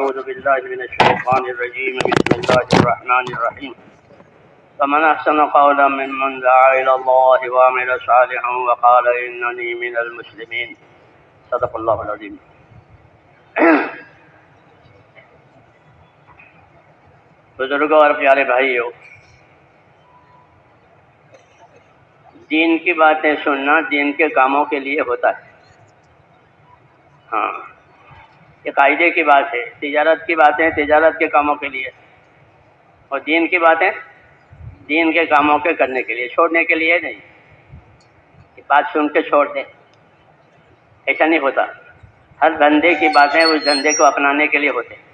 أعوذ بالله من الشيطان الرجيم بسم الله الرحمن الرحيم فمن أحسن قولا ممن دعا إلى الله وعمل صالحا وقال إنني من المسلمين صدق الله العظيم. بزرگوں اور پیارے بھائیوں، دین کی باتیں سننا دین کے کاموں کے لیے ہوتا ہے. ہاں، یہ قاعدے کی بات ہے. تجارت کی باتیں تجارت کے کاموں کے لیے، اور دین کی باتیں دین کے کاموں کے کرنے کے لیے، چھوڑنے کے لیے نہیں. یہ بات سن کے چھوڑ دیں، ایسا نہیں ہوتا. ہر دھندے کی باتیں اس دھندے کو اپنانے کے لیے ہوتے ہیں.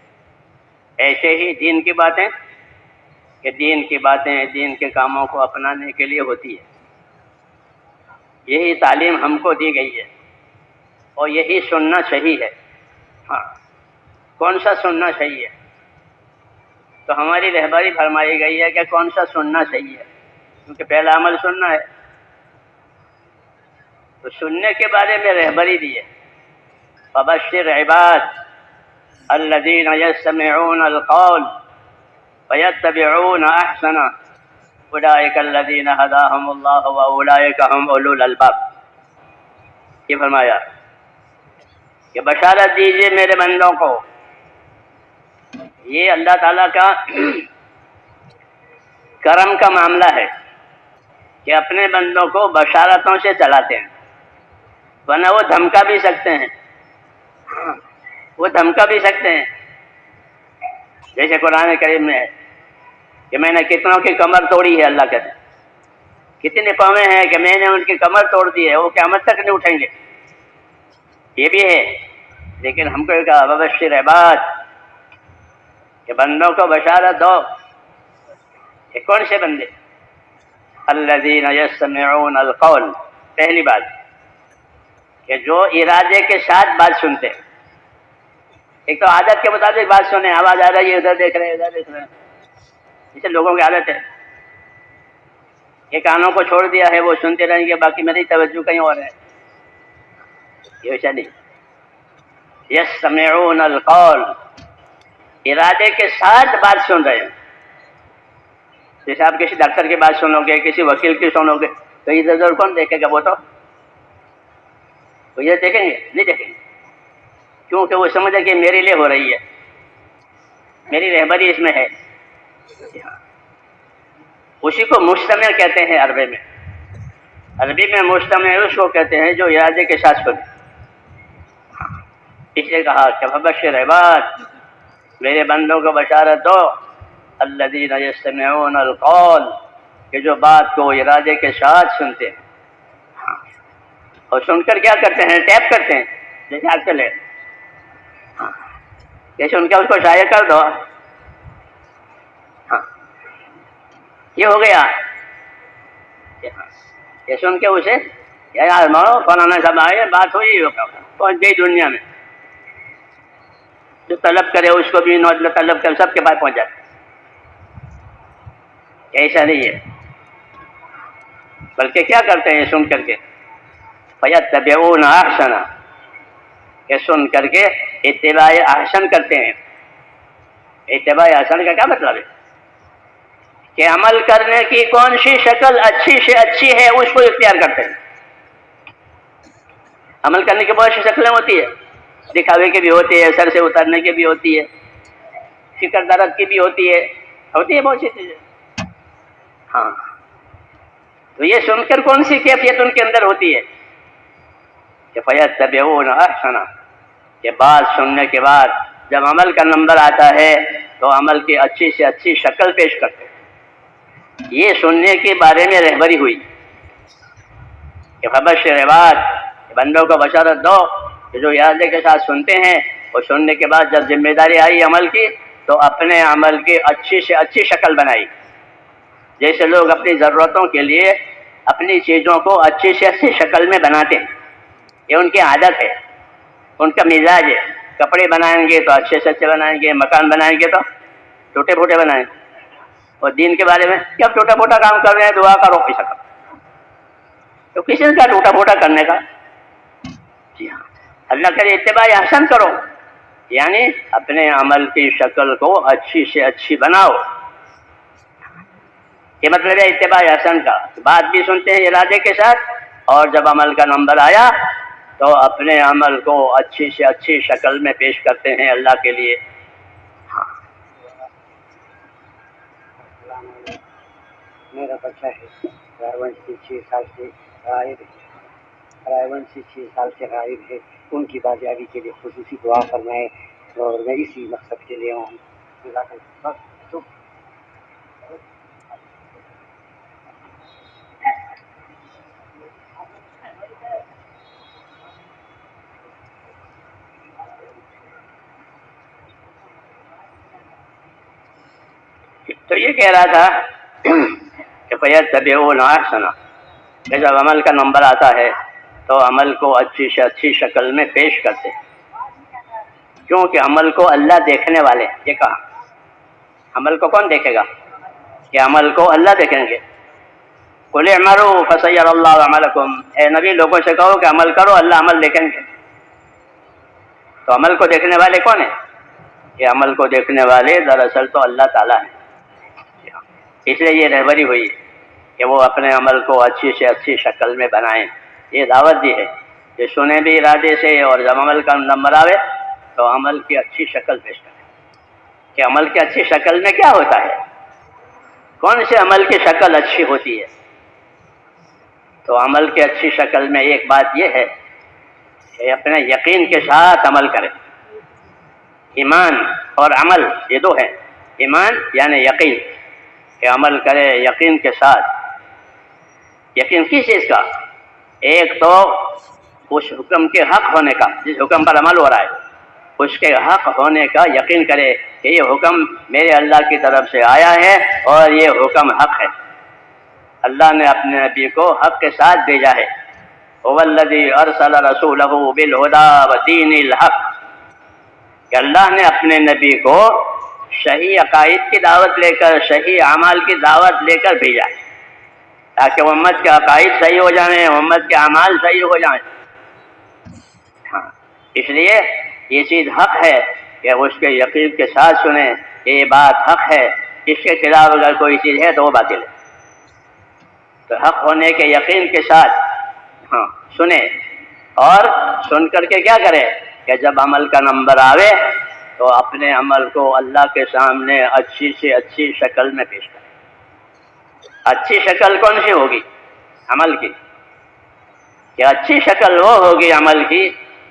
ایسے ہی دین کی باتیں کہ دین کی باتیں دین کے کاموں کو اپنانے کے لیے ہوتی ہے. یہی تعلیم ہم کو دی گئی ہے اور یہی سننا صحیح ہے. ہاں، کون سا سننا صحیح ہے؟ تو ہماری رہبری فرمائی گئی ہے کہ کون سا سننا صحیح ہے، کیونکہ پہلا عمل سننا ہے. تو سننے کے بارے میں رہبری دی ہے. فبشر عباد الذین یستمعون القول فیتبعون احسنہ اولئک الذین ہداہم اللہ واولئک هم اولو الالباب. یہ فرمایا کہ بشارت دیجیے میرے بندوں کو. یہ اللہ تعالیٰ کا کرم کا معاملہ ہے کہ اپنے بندوں کو بشارتوں سے چلاتے ہیں، ورنہ وہ دھمکا بھی سکتے ہیں. وہ دھمکا بھی سکتے ہیں. جیسے قرآن کریم میں ہے کہ میں نے کتنوں کی کمر توڑی ہے. اللہ کہتے ہیں کتنی قومیں ہیں کہ میں نے ان کی کمر توڑ دی ہے، وہ قیامت تک نہیں اٹھیں گے. یہ بھی ہے، لیکن ہم کو کہا وبشر عباد کہ بندوں کو بشارت دو. کہ کون سے بندے؟ الذین یستمعون القول. پہلی بات کہ جو ارادے کے ساتھ بات سنتے. ایک تو عادت کے مطابق بات سنیں، آواز آ رہی ہے ادھر دیکھ رہے ہیں ادھر دیکھ رہے ہیں، اسے لوگوں کی عادت ہے. یہ کانوں کو چھوڑ دیا ہے، وہ سنتے رہیں گے، باقی میری توجہ کہیں اور ہے. یہ ویسا نہیں. یستمعون القول، ارادے کے ساتھ بات سن رہے ہیں. جیسے آپ کسی ڈاکٹر کی بات سنو گے، کسی وکیل کی سنو گے، تو ادھر ادھر کون دیکھے گا؟ وہ ادھر دیکھیں گے؟ نہیں دیکھیں گے، کیونکہ وہ سمجھے کہ میرے لیے ہو رہی ہے، میری رہبری اس میں ہے. اسی کو مستمع کہتے ہیں عربی میں. عربی میں مستمع اس کو کہتے ہیں جو ارادے کے ساتھ سنے. اس لیے کہا کہ فبشر عباد، میرے بندوں کو بشارت دو، الذین یستمعون القول، کہ جو بات کو ارادے کے ساتھ سنتے ہیں. اور سن کر کیا کرتے ہیں؟ ٹیپ کرتے ہیں. جیسے آج کل ہے کہ سن کے اس کو شائع کر دو. یہ ہو گیا. یہ سن کے اسے یار مارو فلانا سب آئے، بات ہوئی پہنچ گئی دنیا میں. جو طلب کرے اس کو بھی طلب کرے، سب کے پاس پہنچ جاتے. ایسا نہیں ہے، بلکہ کیا کرتے ہیں سن کر کے؟ فیتبعون احسنہ، کہ سن کر کے اتباع احسن کرتے ہیں. اتباع احسن کا کیا مطلب ہے؟ کہ عمل کرنے کی کون سی شکل اچھی سے اچھی ہے اس کو اختیار کرتے ہیں. عمل کرنے کی بہت سی شکلیں ہوتی ہے، دکھاوے کی بھی ہوتی ہے، سر سے اترنے کی بھی ہوتی ہے، فکر درد کی بھی ہوتی ہے بہت سی چیزیں. ہاں، تو یہ سن کر کون سی کیفیت ان کے اندر ہوتی ہے؟ کہ فیتبعون احسنہ، کہ بات سننے کے بعد جب عمل کا نمبر آتا ہے تو عمل کی اچھی سے اچھی شکل پیش کرتے ہیں. یہ سننے کے بارے میں رہبری ہوئی کہ فبشر عباد، بندوں کو بشارت دو کہ جو ارادے کے ساتھ سنتے ہیں اور سننے کے بعد جب ذمہ داری آئی عمل کی تو اپنے عمل کی اچھی سے اچھی شکل بنائی. جیسے لوگ اپنی ضرورتوں کے لیے اپنی چیزوں کو اچھی سے اچھی شکل میں بناتے ہیں، یہ ان کی عادت ہے، ان کا مزاج ہے. کپڑے بنائیں گے تو اچھے سے اچھے بنائیں گے، مکان بنائیں گے تو ٹوٹے پھوٹے بنائیں گے. اور دین کے بارے میں کیا ٹوٹا پھوٹا کام کر رہے ہیں؟ دعا کرو پیسہ کرو. تو کسی نے کیا ٹوٹا پھوٹا کرنے کا؟ جی ہاں، اللہ کرے اتباع احسن کرو. یعنی اپنے عمل کی شکل کو اچھی سے اچھی بناؤ. یہ مطلب ہے اتباع حسن کا. بات بھی سنتے ہیں ارادے کے ساتھ، اور جب عمل کا نمبر آیا تو اپنے عمل کو اچھی سے اچھی شکل میں پیش کرتے ہیں اللہ کے لیے. ہاں. میرا بچہ ہے رائے سے 6 سال سے غائب ہے، رائے سے 6 سال سے غائب ہے. ان کی بازیابی کے لیے خصوصی دعا فرمائے، اور میں اسی مقصد کے لیے ہوں. تو یہ کہہ رہا تھا کہ فَيَتَّبِعُونَ أَحْسَنَ، کہ جب عمل کا نمبر آتا ہے تو عمل کو اچھی سے اچھی شکل میں پیش کرتے ہیں، کیونکہ عمل کو اللہ دیکھنے والے ہیں. یہ کہا عمل کو کون دیکھے گا؟ کہ عمل کو اللہ دیکھیں گے. قُلِ اعْمَلُوا فَسَيَرَى اللَّهُ عَمَلَكُمْ، اے نبی لوگوں سے کہو کہ عمل کرو، اللہ عمل دیکھیں گے. تو عمل کو دیکھنے والے کون ہیں؟ کہ عمل کو دیکھنے والے دراصل تو اللہ تعالیٰ ہیں. اس لیے یہ رہبری ہوئی کہ وہ اپنے عمل کو اچھی سے اچھی شکل میں بنائیں. یہ دعوت دی ہے کہ سنیں بھی ارادے سے، اور جب عمل کا نمبر آوے تو عمل کی اچھی شکل پیش کریں. کہ عمل کی اچھی شکل میں کیا ہوتا ہے، کون سے عمل کی شکل اچھی ہوتی ہے؟ تو عمل کی اچھی شکل میں ایک بات یہ ہے کہ اپنے یقین کے ساتھ عمل کریں. ایمان اور عمل یہ دو ہیں. ایمان یعنی یقین، کہ عمل کرے یقین کے ساتھ. یقین کس چیز کا؟ ایک تو اس حکم کے حق ہونے کا، جس حکم پر عمل ہو رہا ہے اس کے حق ہونے کا یقین کرے کہ یہ حکم میرے اللہ کی طرف سے آیا ہے اور یہ حکم حق ہے. اللہ نے اپنے نبی کو حق کے ساتھ بھیجا ہے. هو الذی ارسل رسولہ بالہدی ودین الحق، کہ اللہ نے اپنے نبی کو صحیح عقائد کی دعوت لے کر، صحیح اعمال کی دعوت لے کر بھیجا ہے، تاکہ امت کے عقائد صحیح ہو جائیں، امت کے اعمال صحیح ہو جائیں. ہاں، اس لیے یہ چیز حق ہے کہ اس کے یقین کے ساتھ سنیں کہ یہ بات حق ہے. اس کے خلاف اگر کوئی چیز ہے تو وہ باطل ہے. تو حق ہونے کے یقین کے ساتھ ہاں سنیں، اور سن کر کے کیا کرے کہ جب عمل کا نمبر آوے تو اپنے عمل کو اللہ کے سامنے اچھی سے اچھی شکل میں پیش کرے. اچھی شکل کون سی ہوگی؟ عمل کی. کہ اچھی شکل وہ ہوگی عمل کی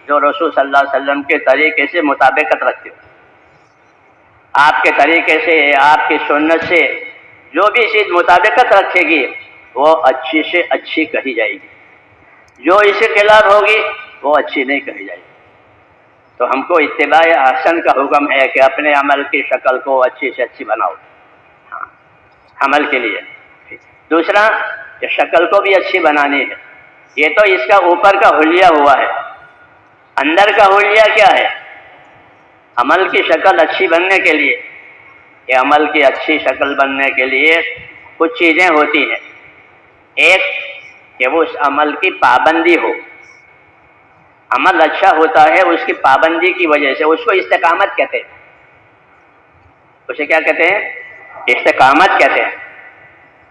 جو رسول صلی اللہ علیہ وسلم کے طریقے سے مطابقت رکھتے ہو. آپ کے طریقے سے، آپ کی سنت سے جو بھی چیز مطابقت رکھے گی وہ اچھی سے اچھی کہی جائے گی. جو اس کے خلاف ہوگی وہ اچھی نہیں کہی جائے گی. تو ہم کو اتباع احسن کا حکم ہے کہ اپنے عمل کی شکل کو اچھی سے اچھی بناؤ. ہاں، عمل کے لیے. دوسرا کہ شکل کو بھی اچھی بنانی ہے. یہ تو اس کا اوپر کا حلیہ ہوا ہے. اندر کا حلیہ کیا ہے؟ عمل کی شکل اچھی بننے کے لیے، کہ عمل کی اچھی شکل بننے کے لیے کچھ چیزیں ہوتی ہیں. ایک کہ وہ اس عمل کی پابندی ہو. عمل اچھا ہوتا ہے اس کی پابندی کی وجہ سے. اس کو استقامت کہتے ہیں. اسے کیا کہتے ہیں؟ استقامت کہتے ہیں.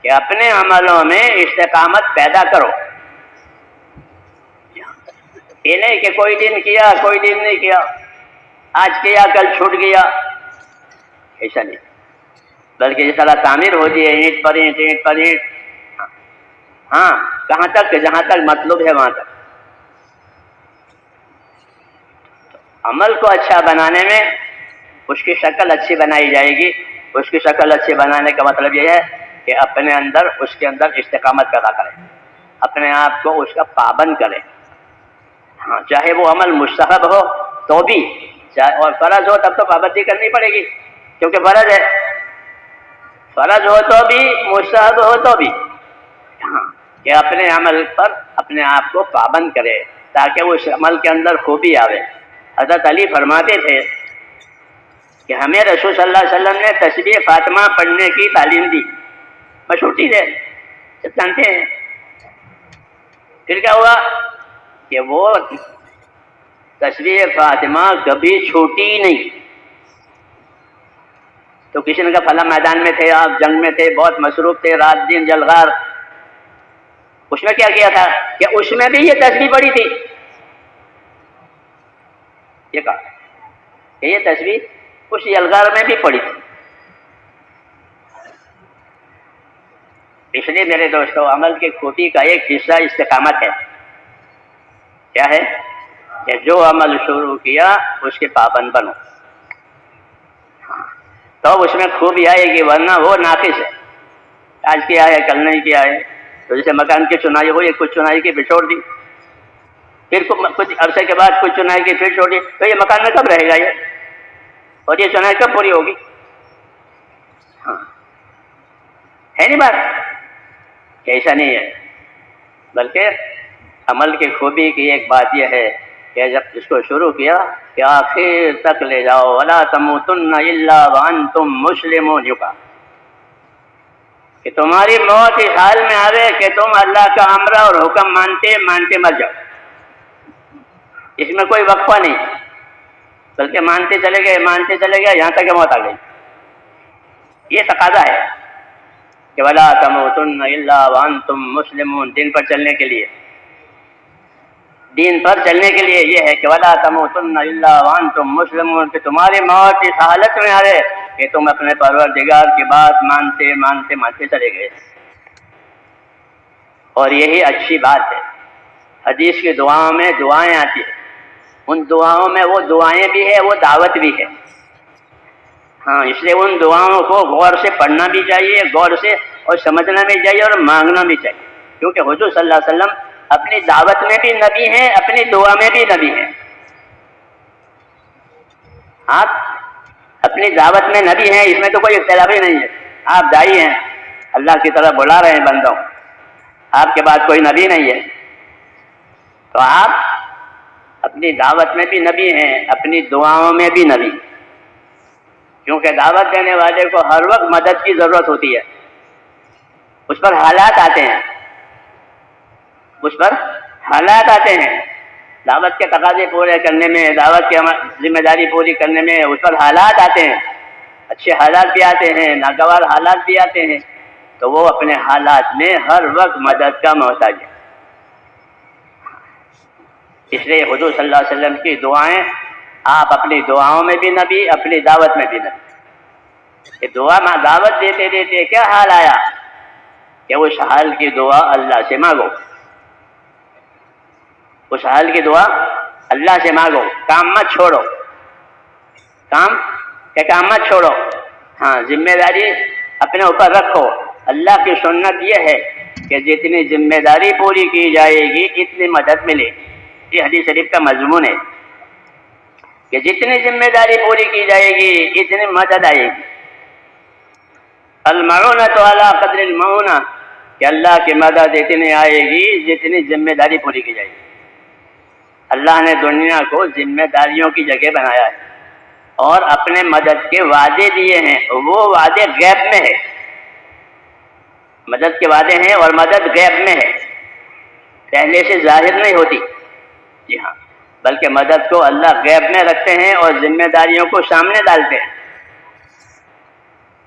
کہ اپنے عملوں میں استقامت پیدا کرو. یہ نہیں کہ کوئی دن کیا کوئی دن نہیں کیا، آج کیا کل چھوٹ گیا، ایسا نہیں. بلکہ جس طرح تعمیر ہوتی ہے اینٹ پر اینٹ، اینٹ پر اینٹ. ہاں، کہاں تک کہ جہاں تک مطلوب ہے وہاں تک. عمل کو اچھا بنانے میں اس کی شکل اچھی بنائی جائے گی. اس کی شکل اچھی بنانے کا مطلب یہ ہے کہ اپنے اندر اس کے اندر استقامت پیدا کرے، اپنے آپ کو اس کا پابند کرے. ہاں، چاہے وہ عمل مستحب ہو تو بھی، چاہے اور فرض ہو تب تو پابندی کرنی پڑے گی کیونکہ فرض ہے. فرض ہو تو بھی، مستحب ہو تو بھی. ہاں، کہ اپنے عمل پر اپنے آپ کو پابند کرے تاکہ اس عمل کے اندر خوبی آوے. حضرت علی فرماتے تھے کہ ہمیں رسول صلی اللہ علیہ وسلم نے تسبیح فاطمہ پڑھنے کی تعلیم دی. مشہور چیز ہے، سب جانتے ہیں. پھر کیا ہوا کہ وہ تسبیح فاطمہ کبھی چھوٹی نہیں. تو کسی نے کہا فلاں میدان میں تھے آپ، جنگ میں تھے، بہت مصروف تھے، رات دن جلغار، اس میں کیا کیا تھا؟ کہ اس میں بھی یہ تسبیح پڑھی تھی. یہ کہا کہ یہ تسبیح اس یلغار میں بھی پڑھی تھی. اس لیے میرے دوستوں، عمل کی خوبی کا ایک حصہ استقامت ہے. کیا ہے؟ کہ جو عمل شروع کیا اس کے پابند بنو، تو اس میں خوبی آئے گی، ورنہ وہ ناقص ہے. آج کیا ہے کل نہیں کیا ہے. تو جیسے مکان کی چنائی ہوئی، کچھ چنائی کی پھر چھوڑ دی، پھر کچھ عرصے کے بعد کچھ چنائی کی پھر چھوڑ دی، تو یہ مکان میں کب رہے گا یہ؟ اور یہ چنائی کب پوری ہوگی؟ ہاں ہے نہیں بات کہ ایسا نہیں ہے. بلکہ عمل کی خوبی کی ایک بات یہ ہے کہ جب اس کو شروع کیا کہ آخر تک لے جاؤ، وَلَا تَمُوتُنَّ إِلَّا وَأَنْتُمْ مُسْلِمُونَ، یوں کہا کہ تمہاری موت اس حال میں آوے کہ تم اللہ کا امر اور حکم مانتے مانتے مر جاؤ. اس میں کوئی وقفہ نہیں، بلکہ مانتے چلے گئے یہاں تک کہ موت آ گئی. یہ تقاضا ہے کہ وَلَا تَمُوتُنَّ إِلَّا وَأَنْتُمْ مُسْلِمُونَ. دین پر چلنے کے لیے یہ ہے کہ وَلَا تَمُوتُنَّ إِلَّا وَأَنْتُمْ مُسْلِمُونَ، کہ تمہاری موت اس حالت میں آئے کہ تم اپنے پروردگار کی بات مانتے چلے گئے. اور یہی اچھی بات ہے. حدیث کی دعاؤں میں دعائیں آتی ہیں، ان دعاؤں میں وہ دعائیں بھی ہے، وہ دعوت بھی ہے. ہاں، اس لیے ان دعاؤں کو غور سے پڑھنا بھی چاہیے، غور سے اور سمجھنا بھی چاہیے اور مانگنا بھی چاہیے. کیونکہ حضور صلی اللہ علیہ وسلم اپنی دعوت میں بھی نبی ہیں، اپنی دعا میں بھی نبی ہیں. آپ اپنی دعوت میں نبی ہیں، اس میں تو کوئی اختلاف ہی نہیں ہے. آپ داعی ہیں، اللہ کی طرف بلا رہے ہیں بندوں، آپ کے بعد کوئی نبی نہیں ہے. تو آپ اپنی دعوت میں بھی نبی ہیں، اپنی دعاؤں میں بھی نبی. کیونکہ دعوت دینے والے کو ہر وقت مدد کی ضرورت ہوتی ہے. اس پر حالات آتے ہیں، دعوت کے تقاضے پورے کرنے میں، دعوت کی ذمہ داری پوری کرنے میں اس پر حالات آتے ہیں. اچھے حالات بھی آتے ہیں، ناگوار حالات بھی آتے ہیں. تو وہ اپنے حالات میں ہر وقت مدد کا محتاج ہے. اس لیے حضور صلی اللہ علیہ وسلم کی دعائیں، آپ اپنی دعاؤں میں بھی نبی، اپنی دعوت میں بھی نبی. کہ دعوت دیتے دیتے کیا حال آیا کہ اس حال کی دعا اللہ سے مانگو. اس حال کی دعا اللہ سے مانگو. کام مت چھوڑو. ہاں، ذمہ داری اپنے اوپر رکھو. اللہ کی سنت یہ ہے کہ جتنی ذمہ داری پوری کی جائے گی اتنی مدد ملے. یہ حدیث شریف کا مضمون ہے کہ جتنی ذمہ داری پوری کی جائے گی اتنی مدد آئے گی. المعونۃ علی قدر المعونہ، کہ اللہ کی مدد اتنی آئے گی جتنی ذمہ داری پوری کی جائے گی. اللہ نے دنیا کو ذمہ داریوں کی جگہ بنایا ہے اور اپنے مدد کے وعدے دیے ہیں. وہ وعدے غیب میں ہے. مدد کے وعدے ہیں اور مدد غیب میں ہے، پہلے سے ظاہر نہیں ہوتی. جی ہاں، بلکہ مدد کو اللہ غیب میں رکھتے ہیں اور ذمہ داریوں کو سامنے ڈالتے ہیں.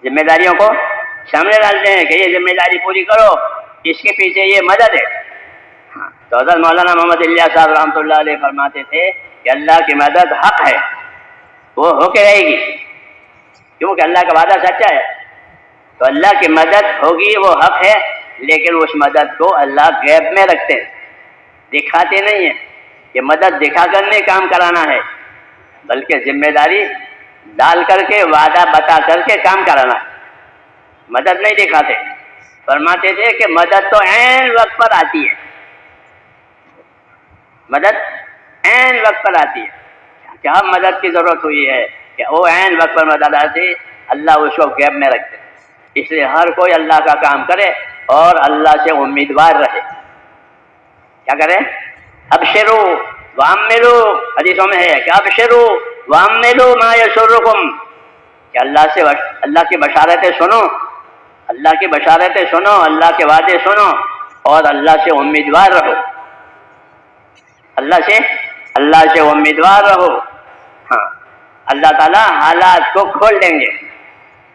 ذمہ داریوں کو سامنے ڈالتے ہیں کہ یہ ذمہ داری پوری کرو، اس کے پیچھے یہ مدد ہے. ہاں، تو حضرت مولانا محمد الیاس صاحب رحمۃ اللہ علیہ فرماتے تھے کہ اللہ کی مدد حق ہے، وہ ہو کے رہے گی، کیونکہ اللہ کا وعدہ سچا ہے. تو اللہ کی مدد ہوگی، وہ حق ہے، لیکن اس مدد کو اللہ غیب میں رکھتے ہیں، دکھاتے نہیں ہیں کہ مدد دکھا کر نہیں کام کرانا ہے، بلکہ ذمہ داری ڈال کر کے، وعدہ بتا کر کے کام کرانا ہے. مدد نہیں دکھاتے. فرماتے تھے کہ مدد تو عین وقت پر آتی ہے، مدد عین وقت پر آتی ہے. کیا مدد کی ضرورت ہوئی ہے کہ وہ عین وقت پر مدد آتی، اللہ اس کو غیب میں رکھتے. اس لیے ہر کوئی اللہ کا کام کرے اور اللہ سے امیدوار رہے. کیا کرے؟ ابشروا واملوا، حدیثوں میں ہے کہ ابشروا واملوا ما یسرکم، کہ اللہ کی بشارتیں سنو، اللہ کی بشارتیں سنو، اللہ کے وعدے سنو اور اللہ سے امیدوار رہو. اللہ سے اللہ سے امیدوار رہو. ہاں اللہ تعالیٰ حالات کو کھول دیں گے.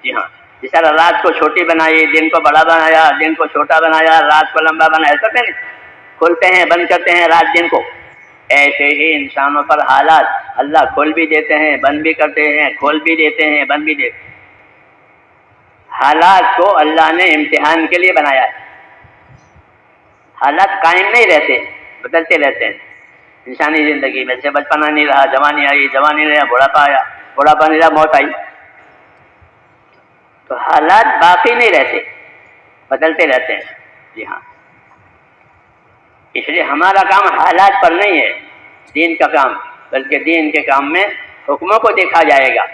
جی ہاں، جس طرح رات کو چھوٹی بنائی، دن کو بڑا بنایا، دن کو چھوٹا بنایا، رات کو لمبا بنایا، ایسا نہیں کھولتے ہیں بند کرتے ہیں رات دن کو. ایسے ہی انسانوں پر حالات اللہ کھول بھی دیتے ہیں بند بھی کرتے ہیں، کھول بھی دیتے ہیں بند بھی دیتے ہیں. حالات کو اللہ نے امتحان کے لیے بنایا ہے. حالات قائم نہیں رہتے، بدلتے رہتے ہیں. انسانی زندگی میں سے بچپنا نہیں رہا، جوانی آئی، جوانی نہیں رہا، بڑھاپا آیا، بڑھاپا نہیں رہا، موت آئی. تو حالات باقی نہیں رہتے، بدلتے رہتے ہیں. جی ہاں، اس لیے ہمارا کام حالات پر نہیں ہے دین کا کام، بلکہ دین کے کام میں حکموں کو دیکھا جائے گا.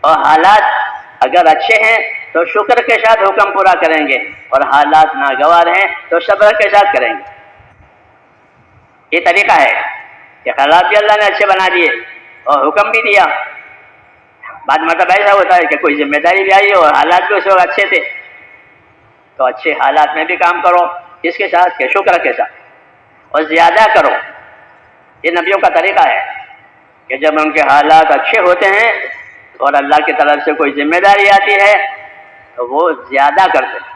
اور حالات اگر اچھے ہیں تو شکر کے ساتھ حکم پورا کریں گے، اور حالات ناگوار ہیں تو صبر کے ساتھ کریں گے. یہ طریقہ ہے کہ حالات بھی اللہ نے اچھے بنا دیے اور حکم بھی دیا. بعد مطلب ایسا ہوتا ہے کہ کوئی ذمہ داری بھی آئی اور حالات بھی اس وقت اچھے تھے، تو اچھے حالات میں بھی کام کرو. کس کے ساتھ؟ کہ شکر کے ساتھ، اور زیادہ کرو. یہ نبیوں کا طریقہ ہے کہ جب ان کے حالات اچھے ہوتے ہیں اور اللہ کی طرف سے کوئی ذمہ داری آتی ہے تو وہ زیادہ کرتے ہیں.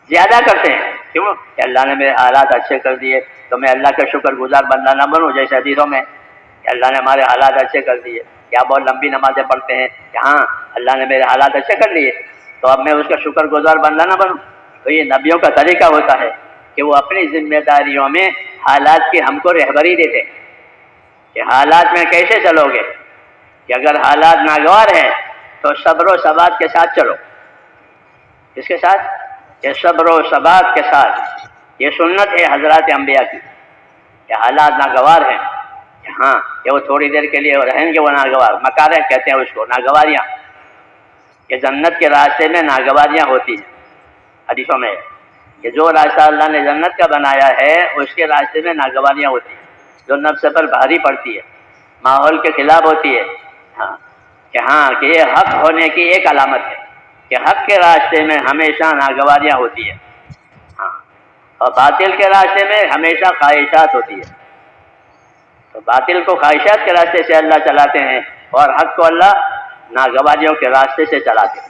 زیادہ کرتے ہیں. کیوں؟ کہ اللہ نے میرے حالات اچھے کر دیے تو میں اللہ کا شکر گزار بندہ نہ بنوں. جیسے حدیثوں میں کہ اللہ نے ہمارے حالات اچھے کر دیے، کیا بہت لمبی نمازیں پڑھتے ہیں کہ ہاں اللہ نے میرے حالات اچھے کر دیے تو اب میں اس کا شکر گزار بندہ نہ بنوں. تو یہ نبیوں کا طریقہ ہوتا ہے کہ وہ اپنی ذمہ داریوں میں حالات کی ہم کو رہبری دیتے کہ حالات میں کیسے چلو گے. کہ اگر حالات ناگوار ہیں تو صبر و ثبات کے ساتھ چلو. کس کے ساتھ؟ کہ صبر و ثبات کے ساتھ. یہ سنت ہے حضرات انبیاء کی کہ حالات ناگوار ہیں کہ ہاں کہ وہ تھوڑی دیر کے لیے رہیں گے. وہ ناگوار مکارہ کہتے ہیں اس کو، ناگواریاں. کہ جنت کے راستے میں ناگواریاں ہوتی ہیں. حدیثوں میں کہ جو راستہ اللہ نے جنت کا بنایا ہے اس کے راستے میں ناگواریاں ہوتی ہیں جو نفس پر بھاری پڑتی ہے، ماحول کے خلاف ہوتی ہے. ہاں کہ یہ حق ہونے کی ایک علامت ہے کہ حق کے راستے میں ہمیشہ ناگواریاں ہوتی ہے. ہاں، اور باطل کے راستے میں ہمیشہ خواہشات ہوتی ہے. تو باطل کو خواہشات کے راستے سے اللہ چلاتے ہیں اور حق کو اللہ ناگواریوں کے راستے سے چلاتے ہیں.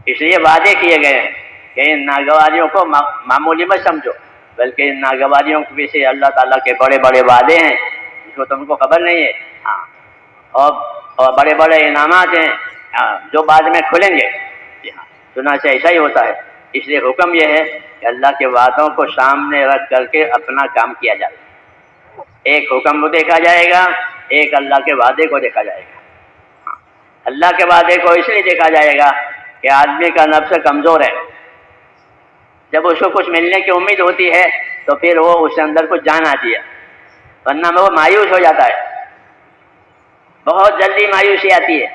اس لیے وعدے کیے گئے ہیں کہ ان ناگواریوں کو معمولی مت سمجھو، بلکہ ان ناگواریوں کے پیچھے اللہ تعالیٰ کے بڑے بڑے وعدے ہیں جس کو تم کو خبر نہیں ہے. ہاں، اور بڑے بڑے انعامات ہیں جو بعد میں کھلیں گے. چنانچہ ایسا ہی ہوتا ہے. اس لیے حکم یہ ہے کہ اللہ کے وعدوں کو سامنے رکھ کر کے اپنا کام کیا جائے. ایک حکم کو دیکھا جائے گا، ایک اللہ کے وعدے کو دیکھا جائے گا. اللہ کے وعدے کو اس لیے دیکھا جائے گا کہ آدمی کا نفس کمزور ہے. جب اس کو کچھ ملنے کی امید ہوتی ہے تو پھر وہ اس اندر کچھ جان آتی ہے، ورنہ میں وہ مایوس ہو جاتا ہے. بہت جلدی مایوسی آتی ہے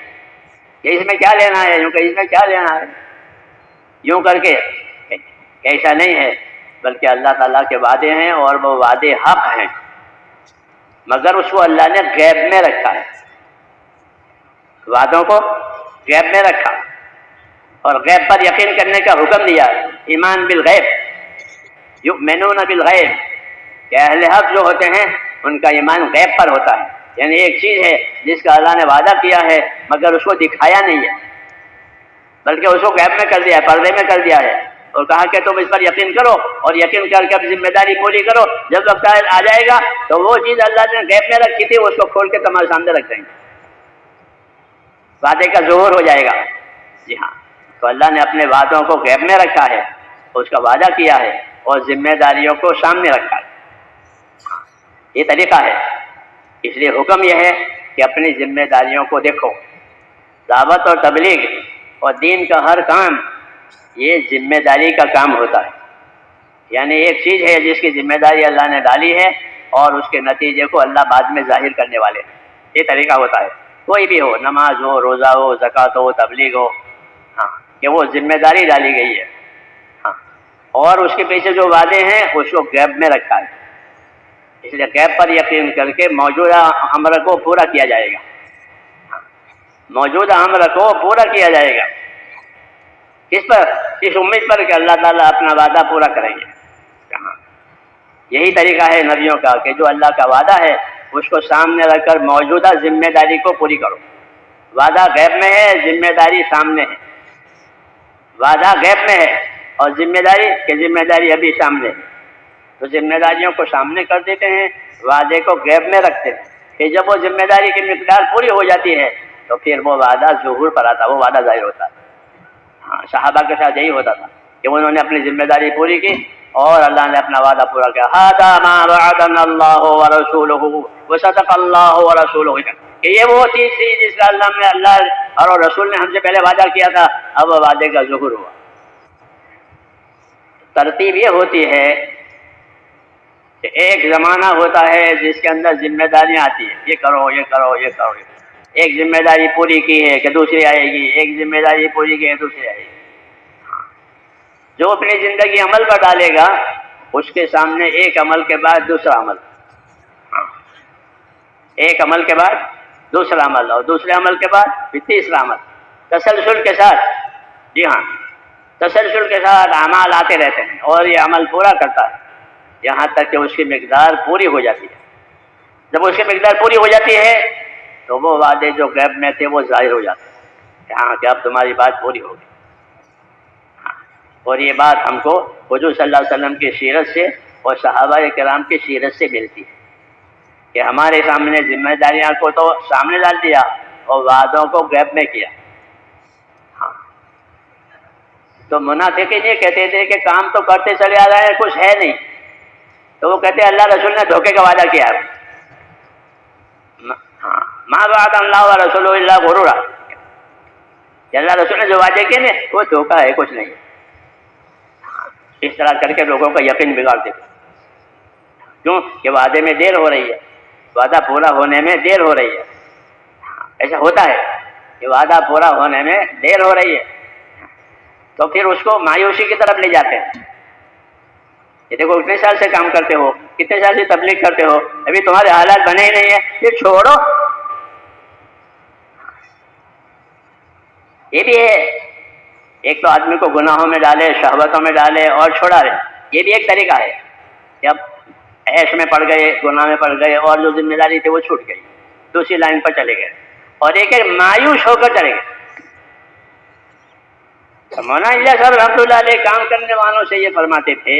کہ اس میں کیا لینا ہے، یوں کہ اس میں کیا لینا ہے، یوں کر کے. ایسا نہیں ہے، بلکہ اللہ تعالیٰ کے وعدے ہیں اور وہ وعدے حق ہیں، مگر اس کو اللہ نے غیب میں رکھا ہے. وعدوں کو غیب میں رکھا اور غیب پر یقین کرنے کا حکم دیا. ایمان بالغیب، یؤمنون بالغیب، کہ اہل حق جو ہوتے ہیں ان کا ایمان غیب پر ہوتا ہے. یعنی ایک چیز ہے جس کا اللہ نے وعدہ کیا ہے مگر اس کو دکھایا نہیں ہے، بلکہ اس کو غیب میں کر دیا ہے، پردے میں کر دیا ہے، اور کہا کہ تم اس پر یقین کرو اور یقین کر کے اب ذمہ داری پوری کرو. جب وقت آ جائے گا تو وہ چیز اللہ نے غیب میں رکھی تھی اس کو کھول کے تمہارے سامنے رکھ دیں گے، وعدے کا ظہور ہو جائے گا. جی ہاں، تو اللہ نے اپنے وعدوں کو غیب میں رکھا ہے، اس کا وعدہ کیا ہے اور ذمہ داریوں کو سامنے رکھا ہے. یہ طریقہ ہے. اس لیے حکم یہ ہے کہ اپنی ذمہ داریوں کو دیکھو. دعوت اور تبلیغ اور دین کا ہر کام یہ ذمہ داری کا کام ہوتا ہے. یعنی ایک چیز ہے جس کی ذمہ داری اللہ نے ڈالی ہے اور اس کے نتیجے کو اللہ بعد میں ظاہر کرنے والے ہیں. یہ طریقہ ہوتا ہے. کوئی بھی ہو، نماز ہو، روزہ ہو، زکوٰۃ ہو، تبلیغ ہو، ہاں کہ وہ ذمہ داری ڈالی گئی ہے. ہاں، اور اس کے پیچھے جو وعدے ہیں اس کو غیب میں رکھا ہے. اس لیے غیب پر یقین کر کے موجودہ امر کو پورا کیا جائے گا. موجودہ امر کو پورا کیا جائے گا. کس پر؟ اس امید پر کہ اللہ تعالیٰ اپنا وعدہ پورا کریں گے. کہاں یہی طریقہ ہے نبیوں کا کہ جو اللہ کا وعدہ ہے اس کو سامنے رکھ کر موجودہ ذمہ داری کو پوری کرو. وعدہ غیب میں ہے، ذمہ داری سامنے ہے. وعدہ غیب میں ہے اور ذمہ داری ابھی سامنے ہے. تو ذمہ داریوں کو سامنے کر دیتے ہیں، وعدے کو غیب میں رکھتے ہیں. کہ جب وہ ذمہ داری کی مقدار پوری ہو جاتی ہے تو پھر وہ وعدہ ظہور پر آتا، وہ وعدہ ظاہر ہوتا. ہاں، صحابہ کے ساتھ یہی ہوتا تھا کہ انہوں نے اپنی ذمہ داری پوری کی اور اللہ نے اپنا وعدہ پورا کیا. ھذا ما وعدنا اللہ ورسولہ وصدق اللہ ورسولہ، کہ یہ وہ چیز تھی جس کا اللہ اور رسول نے ہم سے پہلے وعدہ کیا تھا، اب وہ وعدے کا ظہور ہوا. ترتیب یہ ہوتی ہے کہ ایک زمانہ ہوتا ہے جس کے اندر ذمہ داریاں آتی ہیں، یہ کرو یہ کرو یہ کرو. ایک ذمہ داری پوری کی ہے کہ دوسری آئے گی، ایک ذمہ داری پوری کی ہے دوسری آئے گی. جو اپنی زندگی عمل پر ڈالے گا اس کے سامنے ایک عمل کے بعد دوسرا عمل، ایک عمل کے بعد دوسرا عمل، اور دوسرے عمل کے بعد پھر تیسرا عمل، تسلسل کے ساتھ. جی ہاں، تسلسل کے ساتھ اعمال آتے رہتے ہیں اور یہ عمل پورا کرتا ہے یہاں تک کہ اس کی مقدار پوری ہو جاتی ہے. جب اس کی مقدار پوری ہو جاتی ہے تو وہ وعدے جو غیب میں تھے وہ ظاہر ہو جاتے ہیں کہ ہاں کہ اب تمہاری بات پوری ہوگی. اور یہ بات ہم کو حضور صلی اللہ علیہ وسلم کی سیرت سے اور صحابہ کرام کی سیرت سے ملتی ہے کہ ہمارے سامنے ذمہ داریاں کو تو سامنے ڈال دیا اور وعدوں کو غیب میں کیا. ہاں، تو منافقین یہ کہتے تھے کہ کام تو کرتے چلے آ رہے ہیں، کچھ ہے نہیں. تو وہ کہتے اللہ رسول نے دھوکے کا وعدہ کیا. ہاں، ما وعد اللہ و رسول اللہ غرورا، کہ اللہ رسول نے جو وعدے کیے نا وہ دھوکا ہے، کچھ نہیں. اس طرح کر کے لوگوں کا یقین بگاڑتے تھے. کیوں کہ وعدے میں دیر ہو رہی ہے، وعدہ پورا ہونے میں دیر ہو رہی ہے. ایسا ہوتا ہے کہ وعدہ پورا ہونے میں دیر ہو رہی ہے تو پھر اس کو مایوسی کی طرف لے جاتے ہیں. یہ دیکھو کتنے سال سے کام کرتے ہو، کتنے سال سے تبلیغ کرتے ہو، ابھی تمہارے حالات بنے ہی نہیں ہیں، پھر چھوڑو. یہ بھی ہے، ایک تو آدمی کو گناہوں میں ڈالے، شہوتوں میں ڈالے اور چھوڑا رہے. یہ بھی ایک طریقہ ہے کہ اب عیش میں پڑ گئے، گناہ میں پڑ گئے اور جو ذمہ داری تھی وہ چھوٹ گئی، دوسری لائن پر چلے گئے. اور ایک مایوس ہو کر چلے گئے. مولانا الیاس صاحب رحمۃ اللہ علیہ کام کرنے والوں سے یہ فرماتے تھے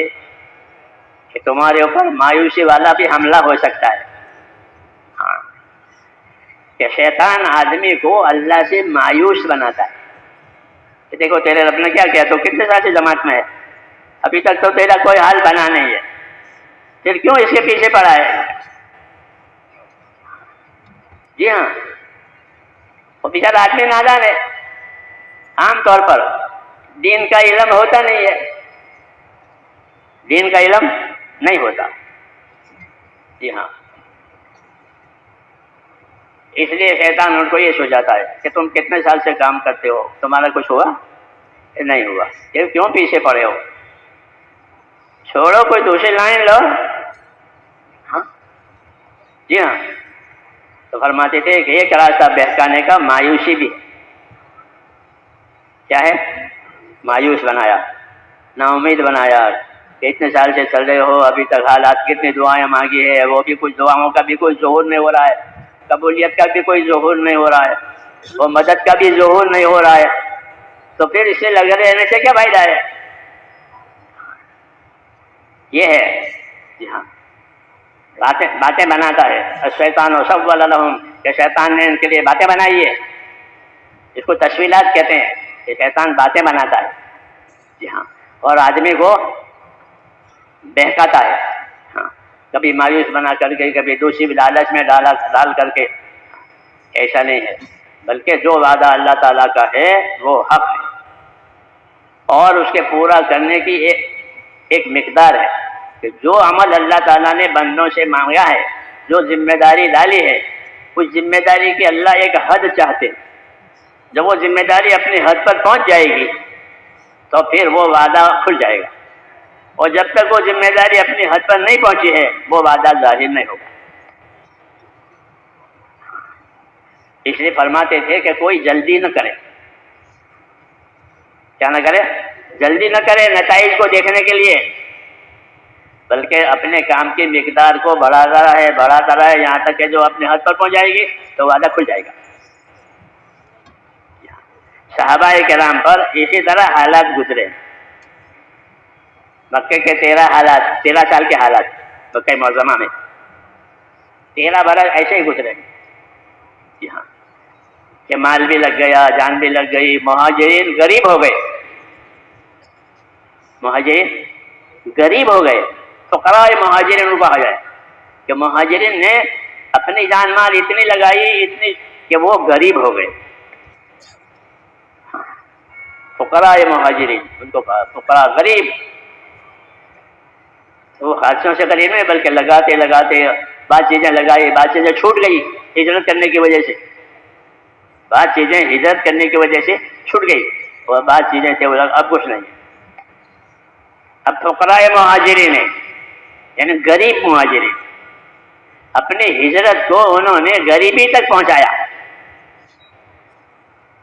کہ تمہارے اوپر مایوسی والا بھی حملہ ہو سکتا ہے. ہاں، کہ شیطان آدمی کو اللہ سے مایوس بناتا ہے کہ دیکھو تیرے رب نے کیا کیا، تو کتنے سال سے جماعت میں ہے، ابھی تک تو تیرا کوئی حال بنا نہیں ہے، پھر کیوں اس کے پیچھے پڑا ہے. جی ہاں، وہ بیچارہ آدمی نادان ہے، عام طور پر دین کا علم ہوتا نہیں ہے، دین کا علم نہیں ہوتا. جی ہاں، اس لیے شیطان ان کو یہ سوچاتا ہے کہ تم کتنے سال سے کام کرتے ہو، تمہارا کچھ ہوا؟ نہیں ہوا، یہ کیوں پیچھے پڑے ہو، چھوڑو کوئی دوسری لائن لو. ہاں، جی ہاں. تو فرماتے تھے کہ ایک راستہ بہکانے کا مایوسی بھی ہے. کیا ہے؟ مایوس بنایا، نا امید بنایا کہ اتنے سال سے چل رہے ہو، ابھی تک حالات، کتنی دعائیں مانگی ہے، وہ بھی کچھ دعاؤں کا بھی کوئی ظہور نہیں ہو رہا ہے، قبولیت کا بھی کوئی ظہور نہیں ہو رہا ہے، وہ مدد کا بھی ظہور نہیں ہو رہا ہے، تو پھر اس سے لگے رہنے سے کیا فائدہ ہے. یہ ہے. جی ہاں، باتیں بناتا ہے. الشیطان سول لهم، کہ شیطان نے ان کے لیے باتیں بنائی ہے. اس کو تشویلات کہتے ہیں کہ شیطان باتیں بناتا ہے. جی ہاں، اور آدمی کو بہکاتا ہے. ہاں، کبھی مایوس بنا کر کے، کبھی دوسری لالچ میں ڈال کر کے. ایسا نہیں ہے، بلکہ جو وعدہ اللہ تعالیٰ کا ہے وہ حق ہے اور اس کے پورا کرنے کی ایک مقدار ہے. کہ جو عمل اللہ تعالیٰ نے بندوں سے مانگا ہے، جو ذمہ داری ڈالی ہے، اس ذمہ داری کی اللہ ایک حد چاہتے ہیں. جب وہ ذمہ داری اپنی حد پر پہنچ جائے گی تو پھر وہ وعدہ کھل جائے گا، اور جب تک وہ ذمہ داری اپنی حد پر نہیں پہنچی ہے وہ وعدہ ظاہر نہیں ہوگا. اس لیے فرماتے تھے کہ کوئی جلدی نہ کرے. کیا نہ کرے؟ جلدی نہ کرے نتائج کو دیکھنے کے لیے. بلکہ اپنے کام کی مقدار کو بڑھاتا رہے یہاں تک کہ جو اپنے حد پر پہنچ جائے گی تو وعدہ کھل جائے گا۔ صحابہ کرام پر اسی طرح حالات گزرے، مکے کے 13 سال کے حالات مکہ معظمہ میں 13 برس ایسے ہی گزرے جی ہاں، کہ مال بھی لگ گیا، جان بھی لگ گئی، مہاجرین غریب ہو گئے، مہاجرین غریب ہو گئے، فقراء مہاجرین ان کو کہا جائے کہ مہاجرین نے اپنی جان مال اتنی لگائی اتنی کہ وہ غریب ہو گئے، فقراء مہاجرین ان کو کہا فقراء غریب، وہ حادثوں سے غریب نہیں بلکہ لگاتے بعض چیزیں لگائی، بعض چیزیں چھوٹ گئی ہجرت کرنے کی وجہ سے، بعض چیزیں ہجرت کرنے کی وجہ سے چھوٹ گئی اور بعض چیزیں تھے اب کچھ نہیں۔ اب فقراء مہاجرین ہیں یعنی غریب مہاجرین، اپنی ہجرت کو انہوں نے غریبی تک پہنچایا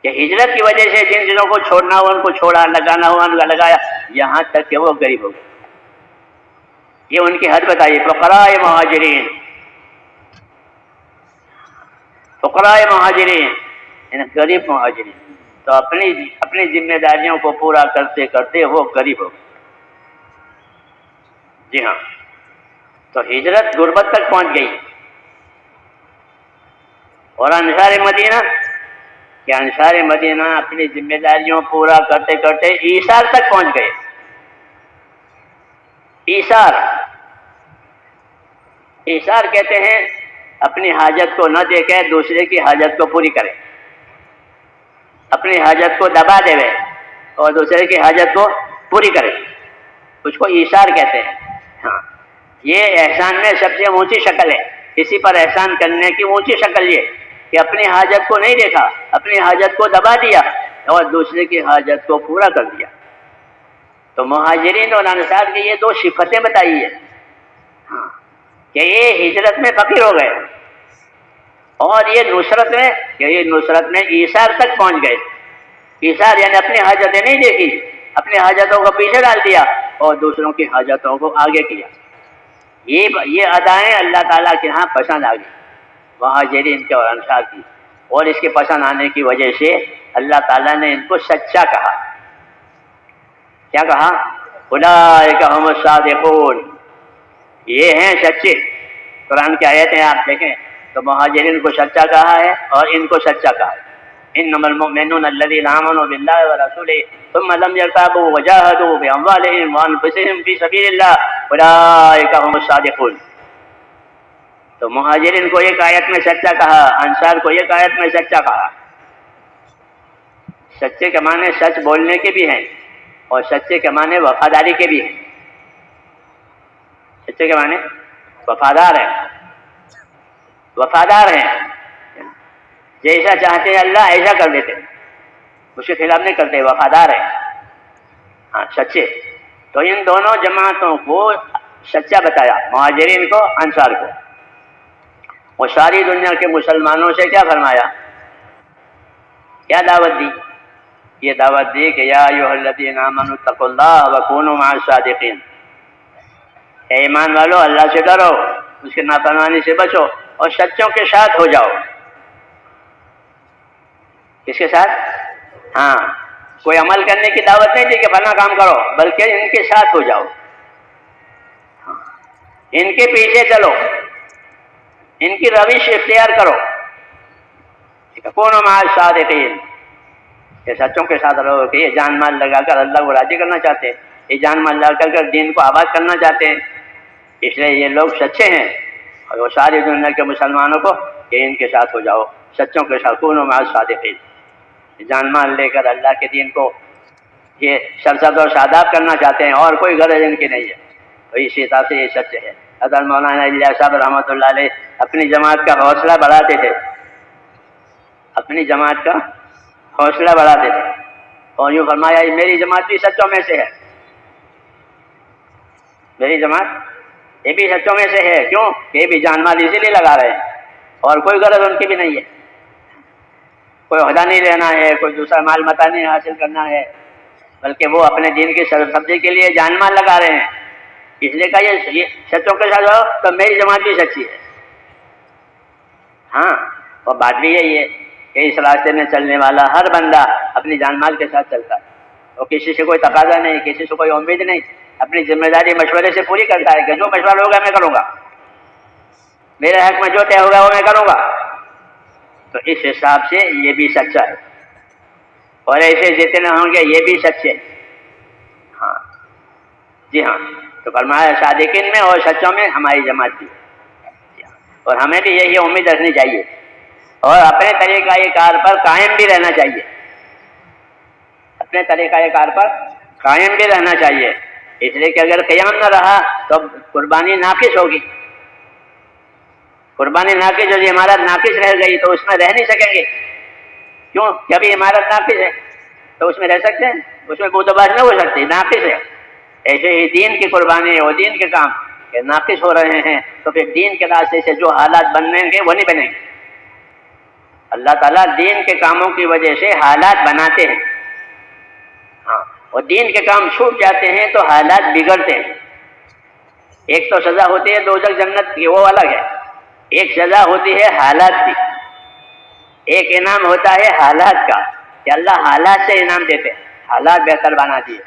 کہ ہجرت کی وجہ سے جن چیزوں کو چھوڑنا ہوا ان کو چھوڑا، لگانا ہوا ان کا لگایا، یہاں تک کہ وہ غریب ہو گئے۔ یہ ان کی حد بتائیے، فقراء مہاجرین، فقراء مہاجرین یعنی غریب مہاجرین، تو اپنی ذمہ داریوں کو پورا کرتے کرتے وہ غریب ہو گئے۔ جی ہاں، تو ہجرت غربت تک پہنچ گئی۔ اور انصار مدینہ کہ انصار مدینہ اپنی ذمہ داریوں پورا کرتے کرتے ایثار تک پہنچ گئے۔ ایثار کہتے ہیں اپنی حاجت کو نہ دیکھے دوسرے کی حاجت کو پوری کرے، اپنی حاجت کو دبا دے اور دوسرے کی حاجت کو پوری کرے، اس کو ایثار کہتے ہیں۔ ہاں، یہ احسان میں سب سے اونچی شکل ہے، کسی پر احسان کرنے کی اونچی شکل یہ کہ اپنی حاجت کو نہیں دیکھا، اپنی حاجت کو دبا دیا اور دوسرے کی حاجت کو پورا کر دیا۔ تو مہاجرین اور انصار کی یہ دو صفتیں بتائی ہے کہ یہ ہجرت میں فقیر ہو گئے اور یہ نصرت میں ایثار تک پہنچ گئے۔ ایثار یعنی اپنی حاجتیں نہیں دیکھی، اپنی حاجتوں کو پیچھے ڈال دیا اور دوسروں کی حاجتوں کو آگے کیا۔ یہ ادائیں اللہ تعالیٰ کے ہاں پسند آ گئی مہاجرین کے اور انصار کی، اور اس کے پسند آنے کی وجہ سے اللہ تعالیٰ نے ان کو سچا کہا۔ کیا کہا؟ اولئک ھم الصادقون، یہ ہیں سچے۔ قرآن کی آیتیں آپ دیکھیں تو مہاجرین کو سچا کہا ہے اور ان کو سچا کہا ہے۔ انما المؤمنون الذين آمنوا بالله ورسوله ثم لم يرتابوا وجاهدوا باموالهم وانفسهم في سبيل الله اولئک ھم الصادقون۔ تو مہاجرین کو ایک آیت میں سچا کہا، انصار کو ایک آیت میں سچا کہا۔ سچے کے معنی سچ بولنے کے بھی ہیں اور سچے کے معنی وفاداری کے بھی ہیں۔ سچے کے معنی وفادار ہیں، جیسا چاہتے ہیں اللہ ایسا کر دیتے، اس کے خلاف نہیں کرتے، وفادار ہیں۔ ہاں، سچے۔ تو ان دونوں جماعتوں کو سچا بتایا، مہاجرین کو، انصار کو، اور ساری دنیا کے مسلمانوں سے کیا فرمایا؟ کیا دعوت دی؟ یہ دعوت دی کہ یا ایھا الذین آمنوا اتقوا اللہ وکونوا مع الصادقین، اے ایمان والو اللہ سے ڈرو، اس کے نافرمانی سے بچو اور سچوں کے ساتھ ہو جاؤ۔ کس کے ساتھ؟ ہاں، کوئی عمل کرنے کی دعوت نہیں دی کہ فلاں کام کرو، بلکہ ان کے ساتھ ہو جاؤ، ان کے پیچھے چلو، ان کی روش اختیار کرو۔ کونوا مع الصادقین، کہ سچوں کے ساتھ رہو، کہ یہ جان مال لگا کر اللہ کو راضی کرنا چاہتے ہیں، یہ جان مال لگا کر دین کو آباد کرنا چاہتے ہیں، اس لیے یہ لوگ سچے ہیں، اور وہ ساری دنیا کے مسلمانوں کو کہ ان کے ساتھ ہو جاؤ، سچوں کے ساتھ، کونوا مع الصادقین، جان مال لے کر اللہ کے دین کو یہ سرسبز اور شاداب کرنا چاہتے ہیں اور کوئی غرض ان کی نہیں ہے، تو اسی حساب سے یہ سچ ہے۔ حضرت مولانا الیاس صاحب رحمۃ اللہ علیہ اپنی جماعت کا حوصلہ بڑھاتے تھے، اپنی جماعت کا حوصلہ بڑھاتے تھے اور یوں فرمایا میری جماعت بھی سچوں میں سے ہے، میری جماعت یہ بھی سچوں میں سے ہے، کیوں کہ یہ بھی جان مال اسی لیے لگا رہے ہیں اور کوئی غرض ان کی بھی نہیں ہے، کوئی عہدہ نہیں لینا ہے، کوئی دوسرا مال متا نہیں حاصل کرنا ہے، بلکہ وہ اپنے دین کی سرسبزی کے لیے جان مال لگا رہے ہیں، اس لیے کہا یہ سچوں کے ساتھ ہو تو میری جماعت بھی سچی ہے. ہاں، اور بات بھی یہی ہے کہ اس راستے میں چلنے والا ہر بندہ اپنی جان مال کے ساتھ چلتا ہے، اور کسی سے کوئی تقاضا نہیں، کسی سے کوئی امید نہیں، اپنی ذمہ داری مشورے سے پوری کرتا ہے کہ جو مشورہ ہوگا میں کروں گا، میرے حق میں جو طے ہوگا وہ میں کروں گا. تو اس حساب سے یہ بھی سچا ہے، اور ایسے جتنے ہوں گے یہ بھی سچے. ہاں جی ہاں، تو فرمایا صادقین میں اور سچوں میں ہماری جماعت بھی، اور ہمیں بھی یہی امید رکھنی چاہیے اور اپنے طریقہ کار پر قائم بھی رہنا چاہیے. اپنے طریقہ کار پر قائم بھی رہنا چاہیے، اس لیے کہ اگر قیام نہ رہا تو قربانی ناقص ہوگی. قربانی ناقص ہوگی، عمارت ناقص رہ گئی تو اس میں رہ نہیں سکیں گے. کیوں کہ ابھی عمارت ناقص ہے تو اس میں رہ سکتے ہیں؟ اس میں بودباش نہ ہو سکتی، ناقص ہے. ایسے ہی دین کی قربانی اور دین کے کام کہ ناقص ہو رہے ہیں تو پھر دین کے راستے سے جو حالات بننے گے وہ نہیں بنیں گے. اللہ تعالیٰ دین کے کاموں کی وجہ سے حالات بناتے ہیں. ہاں، اور دین کے کام چھوٹ جاتے ہیں تو حالات بگڑتے ہیں. ایک تو سزا ہوتی ہے دوزخ جنت کی، وہ الگ ہے. ایک سزا ہوتی ہے حالات کی، ایک انعام ہوتا ہے حالات کا کہ اللہ حالات سے انعام دیتے ہیں. حالات بہتر بنا دیے،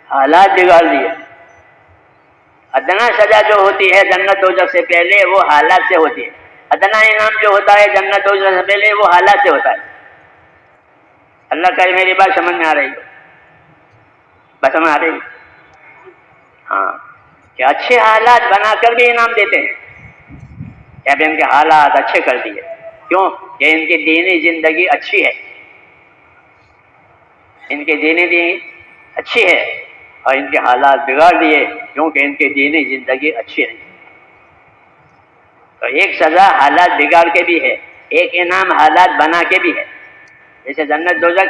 حالات بگاڑ دیے. ادنا سزا جو ہوتی ہے جنت دوزخ سے پہلے وہ حالات سے ہوتی ہے، ادنا انعام جو ہوتا ہے جنت دوزخ سے پہلے وہ حالات سے ہوتا ہے. اللہ کا میری بات سمجھ میں آ رہی ہے؟ بس سمجھ آ رہی ہے؟ ہاں، کہ اچھے حالات بنا کر بھی انعام دیتے ہیں کہ اب ان کے حالات اچھے کر دیے. کیوں کہ ان کی دینی زندگی اچھی ہے، ان کی دینی اچھی ہے، اور ان کے حالات بگاڑ دیے کیونکہ ان کی دینی زندگی اچھی نہیں. تو ایک سزا حالات بگاڑ کے بھی ہے، ایک انعام حالات بنا کے بھی ہے. جیسے جنت دوزخ،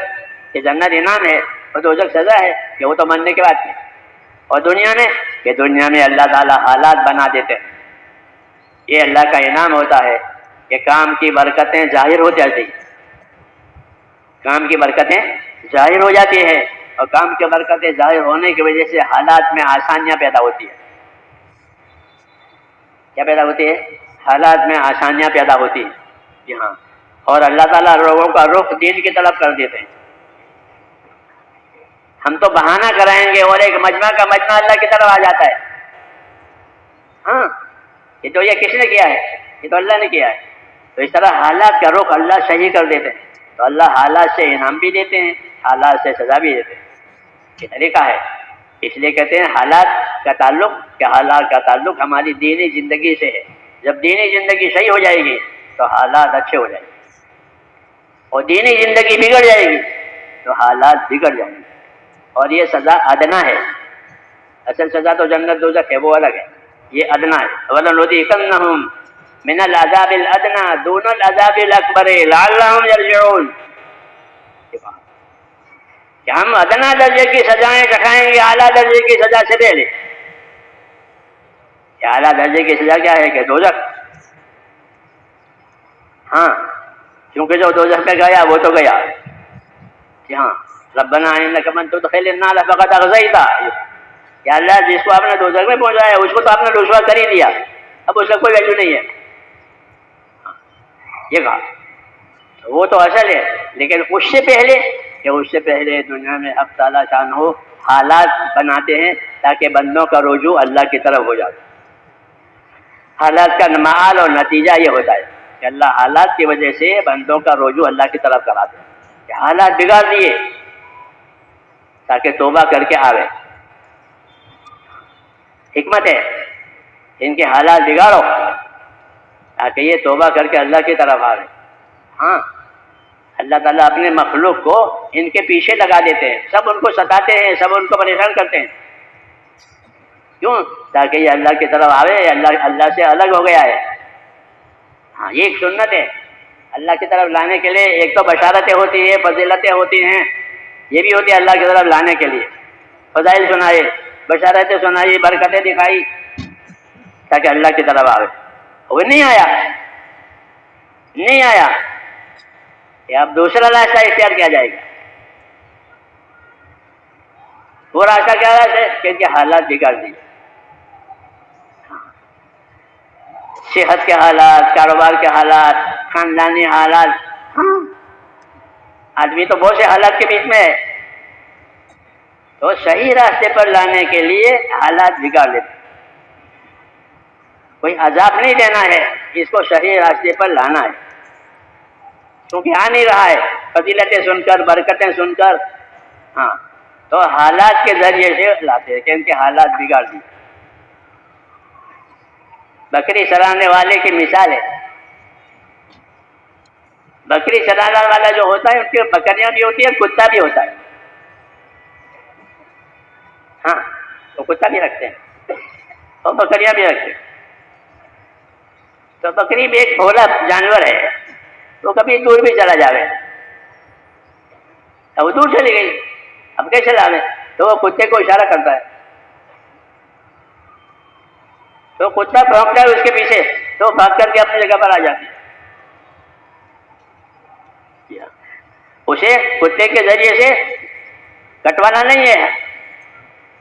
کہ جنت انعام ہے اور دوزخ سزا ہے کہ وہ تو مرنے کے بعد ہے. اور دنیا میں کہ دنیا میں اللہ تعالیٰ حالات بنا دیتے ہیں. یہ اللہ کا انعام ہوتا ہے کہ کام کی برکتیں ظاہر ہو جاتی ہیں، کام کی برکتیں ظاہر ہو جاتی ہے، اور کام کی برکتیں ظاہر ہونے کی وجہ سے حالات میں آسانیاں پیدا ہوتی ہیں. کیا پیدا ہوتی ہے؟ حالات میں آسانیاں پیدا ہوتی ہیں. جی ہاں، اور اللہ تعالیٰ لوگوں کا رخ دین کی طرف کر دیتے ہیں. ہم تو بہانہ کرائیں گے اور ایک مجمع کا مجمع اللہ کی طرف آ جاتا ہے. ہاں، یہ تو یہ کس نے کیا ہے؟ یہ تو اللہ نے کیا ہے. تو اس طرح حالات کا رخ اللہ صحیح کر دیتے ہیں، تو اللہ حالات سے انعام بھی دیتے ہیں، حالات سے سزا بھی دیتے ہیں. یہ طریقہ ہے. اس لیے کہتے ہیں حالات کا تعلق، کہ حالات کا تعلق ہماری دینی زندگی سے ہے. جب دینی زندگی صحیح ہو جائے گی تو حالات اچھے ہو جائیں گے، اور دینی زندگی بگڑ جائے گی تو حالات بگڑ جائیں گے. اور یہ سزا ادنا ہے، اصل سزا تو جنت دوزخ ہے، وہ الگ ہے. یہ ادنا ہے. وَلَنُذِيقَنَّهُم مِّنَ الْعَذَابِ الْأَدْنَىٰ دُونَ الْعَذَابِ الْأَكْبَرِ لَعَلَّهُمْ يَرْجِعُونَ. کہ ہم ادنا درجے کی سزائیں چکھائیں گے اعلیٰ درجے کی سزا سے پہلے. اعلیٰ درجے کی سزا کیا ہے؟ کہ دوزخ. ہاں، کیونکہ جو دوزخ میں گیا وہ تو گیا. جی ہاں، ربنا انک من تدخل النار فقد اخزیتہ. یا اللہ جس کو آپ نے دوزخ میں پہنچایا اس کو تو آپ نے رسوا کر ہی دیا، اب اس کا کوئی ویلیو نہیں ہے. یہ کہا وہ تو اصل ہے، لیکن اس سے پہلے، کہ اس سے پہلے دنیا میں اب تعالیٰ شان ہو حالات بناتے ہیں تاکہ بندوں کا رجوع اللہ کی طرف ہو جائے. حالات کا معال اور نتیجہ یہ ہوتا ہے کہ اللہ حالات کی وجہ سے بندوں کا رجوع اللہ کی طرف کراتے ہیں. کہ حالات بگاڑ دیے تاکہ توبہ کر کے آوے. حکمت ہے ان کے حالات بگاڑو تاکہ یہ توبہ کر کے اللہ کی طرف آوے. ہاں، اللہ تعالیٰ اپنے مخلوق کو ان کے پیچھے لگا دیتے ہیں، سب ان کو ستاتے ہیں، سب ان کو پریشان کرتے ہیں. کیوں؟ تاکہ یہ اللہ کی طرف آوے. اللہ سے الگ ہو گیا ہے. ہاں، یہ ایک سنت ہے. اللہ کی طرف لانے کے لیے ایک تو بشارتیں ہوتی ہیں، فضیلتیں ہوتی ہیں، یہ بھی ہوتی ہے اللہ کی طرف لانے کے لیے. فضائل سنائے، بشارتیں سنائی، برکتیں دکھائی تاکہ اللہ کی طرف آوے. وہ نہیں آیا کہ اب دوسرا راستہ اختیار کیا جائے گا. وہ راستہ کیا ہے کہ ان کے حالات بگاڑ دیے. صحت کے حالات، کاروبار کے حالات، خاندانی حالات. ہاں آدمی تو بہت سے حالات کے بیچ میں ہے، تو صحیح راستے پر لانے کے لیے حالات بگاڑ لیتے. کوئی عذاب نہیں دینا ہے، اس کو صحیح راستے پر لانا ہے، کیونکہ آ نہیں رہا ہے فضیلتیں سن کر، برکتیں سن کر. ہاں تو حالات کے ذریعے سے لاتے ہیں کہ ان کے حالات بگاڑ دیے. بکری چرانے والے کی مثال ہے. بکری چرانے والا جو ہوتا ہے ان کی بکریاں بھی ہوتی ہیں، کتا بھی ہوتا ہے. ہاں تو کتا بھی رکھتے ہیں اور بکریاں بھی رکھتے ہیں. تو بکری بھی ایک بھولا جانور ہے، تو کبھی دور بھی چلا جاوے. اب وہ دور چلی گئی، اب کیسے لاوے؟ تو وہ کتے کو اشارہ کرتا ہے، تو کتا بھونکتا ہے اس کے پیچھے، تو بھاگ کر کے اپنی جگہ پر آ جاتی ہے. اسے کتے کے ذریعے سے کٹوانا نہیں ہے،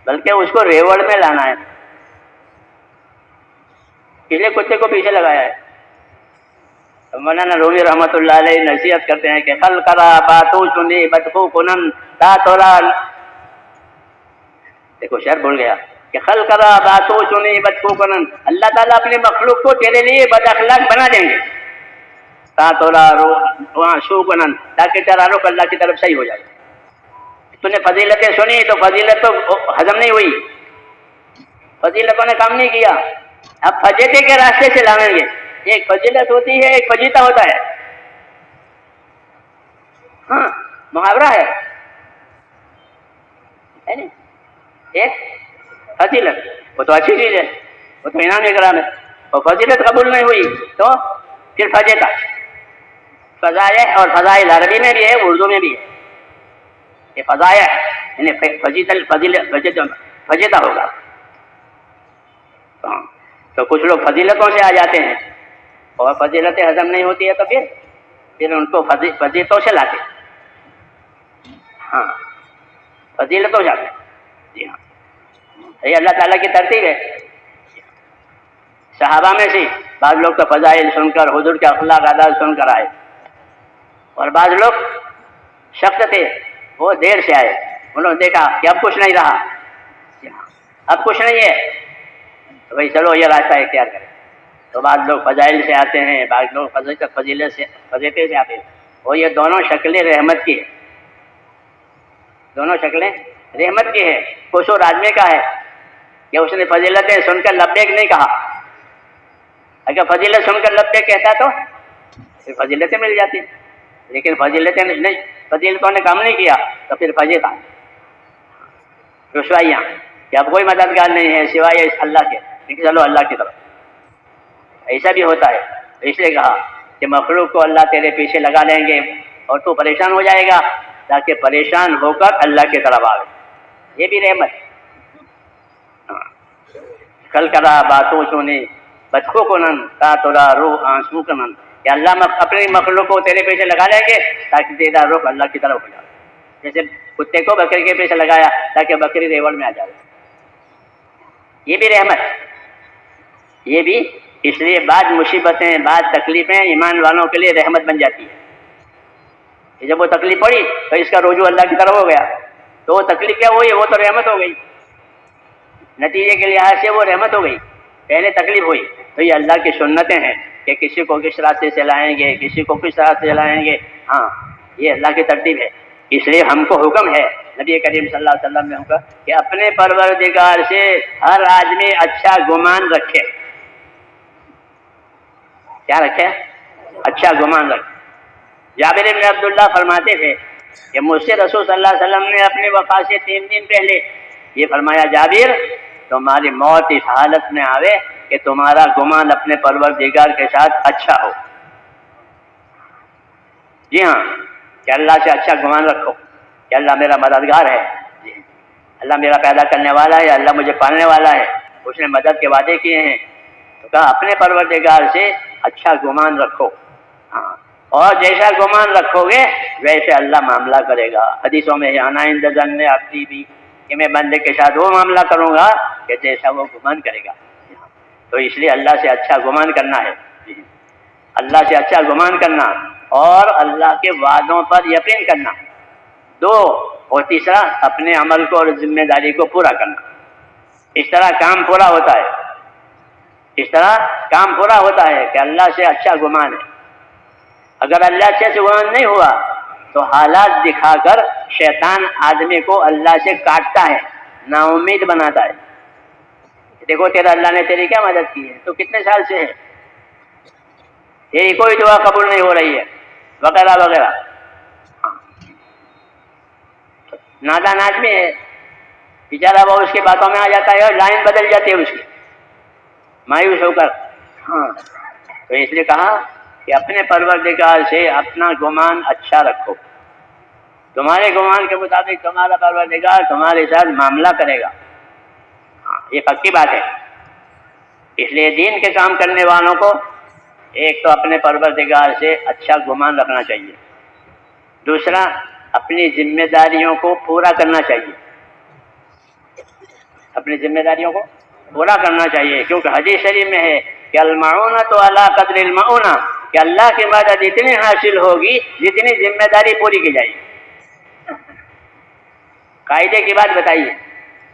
بلکہ اس کو ریوڑ میں لانا ہے، اس لیے کتے کو پیچھے لگایا ہے. مولانا رومی رحمۃ اللہ علیہ نصیحت کرتے ہیں کہ خل کرا باتو سنی بدخو کنن تا تولا. دیکھو شعر بول گیا کہ خل کرا باتو سنی بدخو کنن، اللہ تعالیٰ اپنی مخلوق کو تیرے لیے بد اخلاق بنا دیں گے. تا تولا شو کنن، تاکہ تیرا رخ اللہ کی طرف صحیح ہو جائے. تو نے فضیلتیں سنی تو فضیلت تو ہضم نہیں ہوئی، فضیلتوں نے کام نہیں کیا. اب فضیلت کے راستے سے لاویں گے. ایک فضیلت ہوتی ہے، ایک فجیتا ہوتا ہے. ہاں محاورہ ہے نہیں؟ ایک فضیلت وہ تو اچھی چیز ہے، وہ تو انعام اکرام ہے. اور فضیلت قبول نہیں ہوئی تو پھر فجیتا. فضائع اور فضائل عربی میں بھی ہے، اردو میں بھی ہے. یہ فضائع یعنی فضیلت ہوگا. تو کچھ لوگ فضیلتوں سے آ جاتے ہیں اور فضیلتیں ہضم نہیں ہوتی ہے تو پھر ان کو فضیلتوں سے لاتے. ہاں فضیلتوں جاتے. جی ہاں یہ اللہ تعالیٰ کی ترتیب ہے. صحابہ میں سے بعض لوگ تو فضائل سن کر، حضور کے اخلاق آداب سن کر آئے، اور بعض لوگ شخص تھے وہ دیر سے آئے. انہوں نے دیکھا کہ اب کچھ نہیں رہا، اب کچھ نہیں ہے، تو بھائی چلو یہ راستہ اختیار کریں. تو بعض لوگ فضائل سے آتے ہیں، بعض لوگ فضیلت سے آتے ہیں. اور یہ دونوں شکلیں رحمت کی ہے، دونوں شکلیں رحمت کی ہے. قصور آدمی کا ہے کہ اس نے فضیلتیں سن کر لبیک نہیں کہا. اگر فضیلت سن کر لبیک کہتا تو پھر فضیلتیں مل جاتی، لیکن فضیلتیں نہیں، فضیلتوں نے کام نہیں کیا تو پھر فضیلت رسوائیاں کہ اب کوئی مددگار نہیں ہے سوائے اللہ کے، لیکن چلو اللہ کی طرف. ایسا بھی ہوتا ہے. اس لیے کہا کہ مخلوق کو اللہ تیرے پیچھے لگا لیں گے اور تو پریشان ہو جائے گا، تاکہ پریشان ہو کر اللہ کی طرف آئے. یہ بھی رحمت. کل کرا باتوں سنی بدخو کنن تا تولا روح آنسو کنن، کہ اللہ اپنی مخلوق کو تیرے پیچھے لگا لیں گے تاکہ تیرا رخ اللہ کی طرف ہو جائے. جیسے کتے کو بکری کے پیچھے لگایا تاکہ بکری ریوڑ میں آ جائے. یہ بھی رحمت. یہ بھی اس لیے بعض مصیبتیں، بعض تکلیفیں ایمان والوں کے لیے رحمت بن جاتی ہے. جب وہ تکلیف پڑی تو اس کا رجوع اللہ کی طرف ہو گیا، تو وہ تکلیف کیا ہوئی؟ وہ تو رحمت ہو گئی. نتیجے کے لحاظ سے وہ رحمت ہو گئی. پہلے تکلیف ہوئی تو یہ اللہ کی سنتیں ہیں کہ کسی کو کس راستے سے لائیں گے، کسی کو کس راستے سے لائیں گے. ہاں یہ اللہ کی ترتیب ہے. اس لیے ہم کو حکم ہے، نبی کریم صلی اللہ علیہ وسلم نے حکم کہ اپنے پروردگار سے ہر آدمی اچھا گمان رکھے. کیا رکھے؟ اچھا گمان رکھے. جابر بن عبداللہ فرماتے تھے کہ مجھ سے رسول صلی اللہ علیہ وسلم نے اپنی وفات سے 3 دن پہلے یہ فرمایا، جابر تمہاری موت اس حالت میں آوے کہ تمہارا گمان اپنے پروردگار کے ساتھ اچھا ہو. جی ہاں کہ اللہ سے اچھا گمان رکھو کہ اللہ میرا مددگار ہے، اللہ میرا پیدا کرنے والا ہے، اللہ مجھے پالنے والا ہے، اس نے مدد کے وعدے کیے ہیں. تو کہا اپنے پروردگار سے اچھا گمان رکھو. ہاں اور جیسا گمان رکھو گے ویسے اللہ معاملہ کرے گا. حدیثوں میں انا عند ظن عبدی بھی، کہ میں بندے کے ساتھ وہ معاملہ کروں گا کہ جیسا وہ گمان کرے گا. تو اس لیے اللہ سے اچھا گمان کرنا ہے، اللہ سے اچھا گمان کرنا اور اللہ کے وعدوں پر یقین کرنا، دو، اور تیسرا اپنے عمل کو اور ذمہ داری کو پورا کرنا۔ اس طرح کام پورا ہوتا ہے، اس طرح کام پورا ہوتا ہے کہ اللہ سے اچھا گمان ہے۔ اگر اللہ سے گمان نہیں ہوا تو حالات دکھا کر شیطان آدمی کو اللہ سے کاٹتا ہے، نا امید بناتا ہے۔ دیکھو تیرا اللہ نے تیری کیا مدد کی ہے، تو کتنے سال سے ہے، تیری کوئی دعا قبول نہیں ہو رہی ہے، وغیرہ وغیرہ۔ نادان آدمی ہے بیچارہ، وہ اس کی باتوں میں آ جاتا ہے اور لائن بدل جاتی ہے اس کی، مایوس ہو کر۔ ہاں، تو اس لیے کہا کہ اپنے پروردگار سے اپنا گمان اچھا رکھو، تمہارے گمان کے مطابق تمہارا پروردگار تمہارے ساتھ معاملہ کرے گا، یہ پکی بات ہے۔ اس لیے دین کے کام کرنے والوں کو ایک تو اپنے پروردگار سے اچھا گمان رکھنا چاہیے، دوسرا اپنی ذمہ داریوں کو پورا کرنا چاہیے، اپنی ذمہ داریوں کو پورا کرنا چاہیے، کیونکہ حدیث شریف میں ہے کہ المعونۃ علی قدر المعونہ، کہ اللہ کی مدد اتنی حاصل ہوگی جتنی ذمہ داری پوری کی جائے گی۔ قاعدے کی بات بتائیے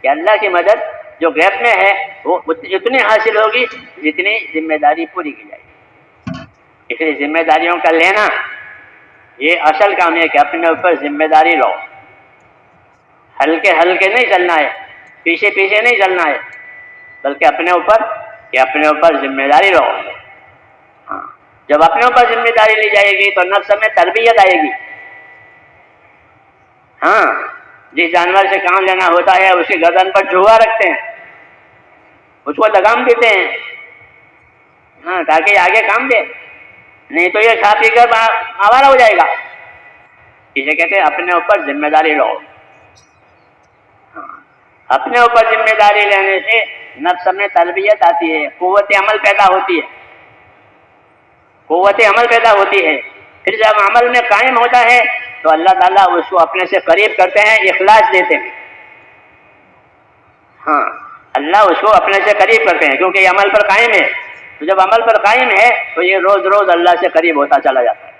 کہ اللہ کی مدد جو غیب میں ہے وہ اتنی حاصل ہوگی جتنی ذمہ داری پوری کی جائے گی۔ اس لیے ذمہ داریوں کا لینا یہ اصل کام ہے کہ اپنے اوپر ذمہ داری لو، ہلکے ہلکے نہیں چلنا ہے، پیچھے پیچھے نہیں چلنا ہے، بلکہ اپنے اوپر ذمہ داری لو۔ ہاں، جب اپنے اوپر ذمہ داری لی جائے گی تو نفس میں تربیت آئے گی۔ ہاں، جس جانور سے کام لینا ہوتا ہے اس کی گردن پر جھوا رکھتے ہیں، اس کو لگام دیتے ہیں، ہاں، تاکہ آگے کام دے، نہیں تو یہ کھا پی کر آوارہ ہو جائے گا۔ اسے کہتے ہیں اپنے اوپر ذمہ داری لو۔ اپنے اوپر ذمہ داری لینے سے نفس میں تربیت آتی ہے، قوت عمل پیدا ہوتی ہے، قوت عمل پیدا ہوتی ہے۔ پھر جب عمل میں قائم ہوتا ہے تو اللہ تعالیٰ اس کو اپنے سے قریب کرتے ہیں، اخلاص دیتے ہیں۔ ہاں، اللہ اس کو اپنے سے قریب کرتے ہیں کیونکہ یہ عمل پر قائم ہے، تو جب عمل پر قائم ہے تو یہ روز روز اللہ سے قریب ہوتا چلا جاتا ہے،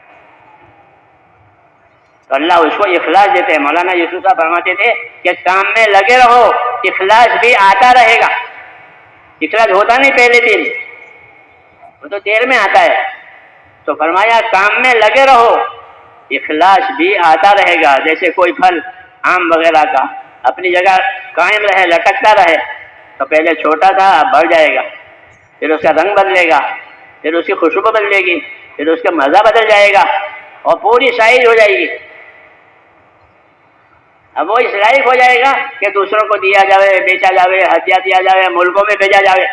تو اللہ اس کو اخلاص دیتے ہیں۔ مولانا یوسف صاحب فرماتے تھے کہ کام میں لگے رہو، اخلاص بھی آتا رہے گا۔ اخلاص ہوتا نہیں پہلے دن، وہ تو دیر میں آتا ہے، تو فرمایا کام میں لگے رہو، اخلاص بھی آتا رہے گا۔ جیسے کوئی پھل آم وغیرہ کا اپنی جگہ قائم رہے، لٹکتا رہے، تو پہلے چھوٹا تھا اب بڑھ جائے گا، پھر اس کا رنگ بدلے گا، پھر اس کی خوشبو بدلے گی، پھر اس کا مزہ بدل جائے گا اور پوری سائز ہو جائے گی۔ اب وہ اس لائق ہو جائے گا کہ دوسروں کو دیا جائے، بیچا جائے، ہدیہ دیا جائے، ملکوں میں بھیجا جائے۔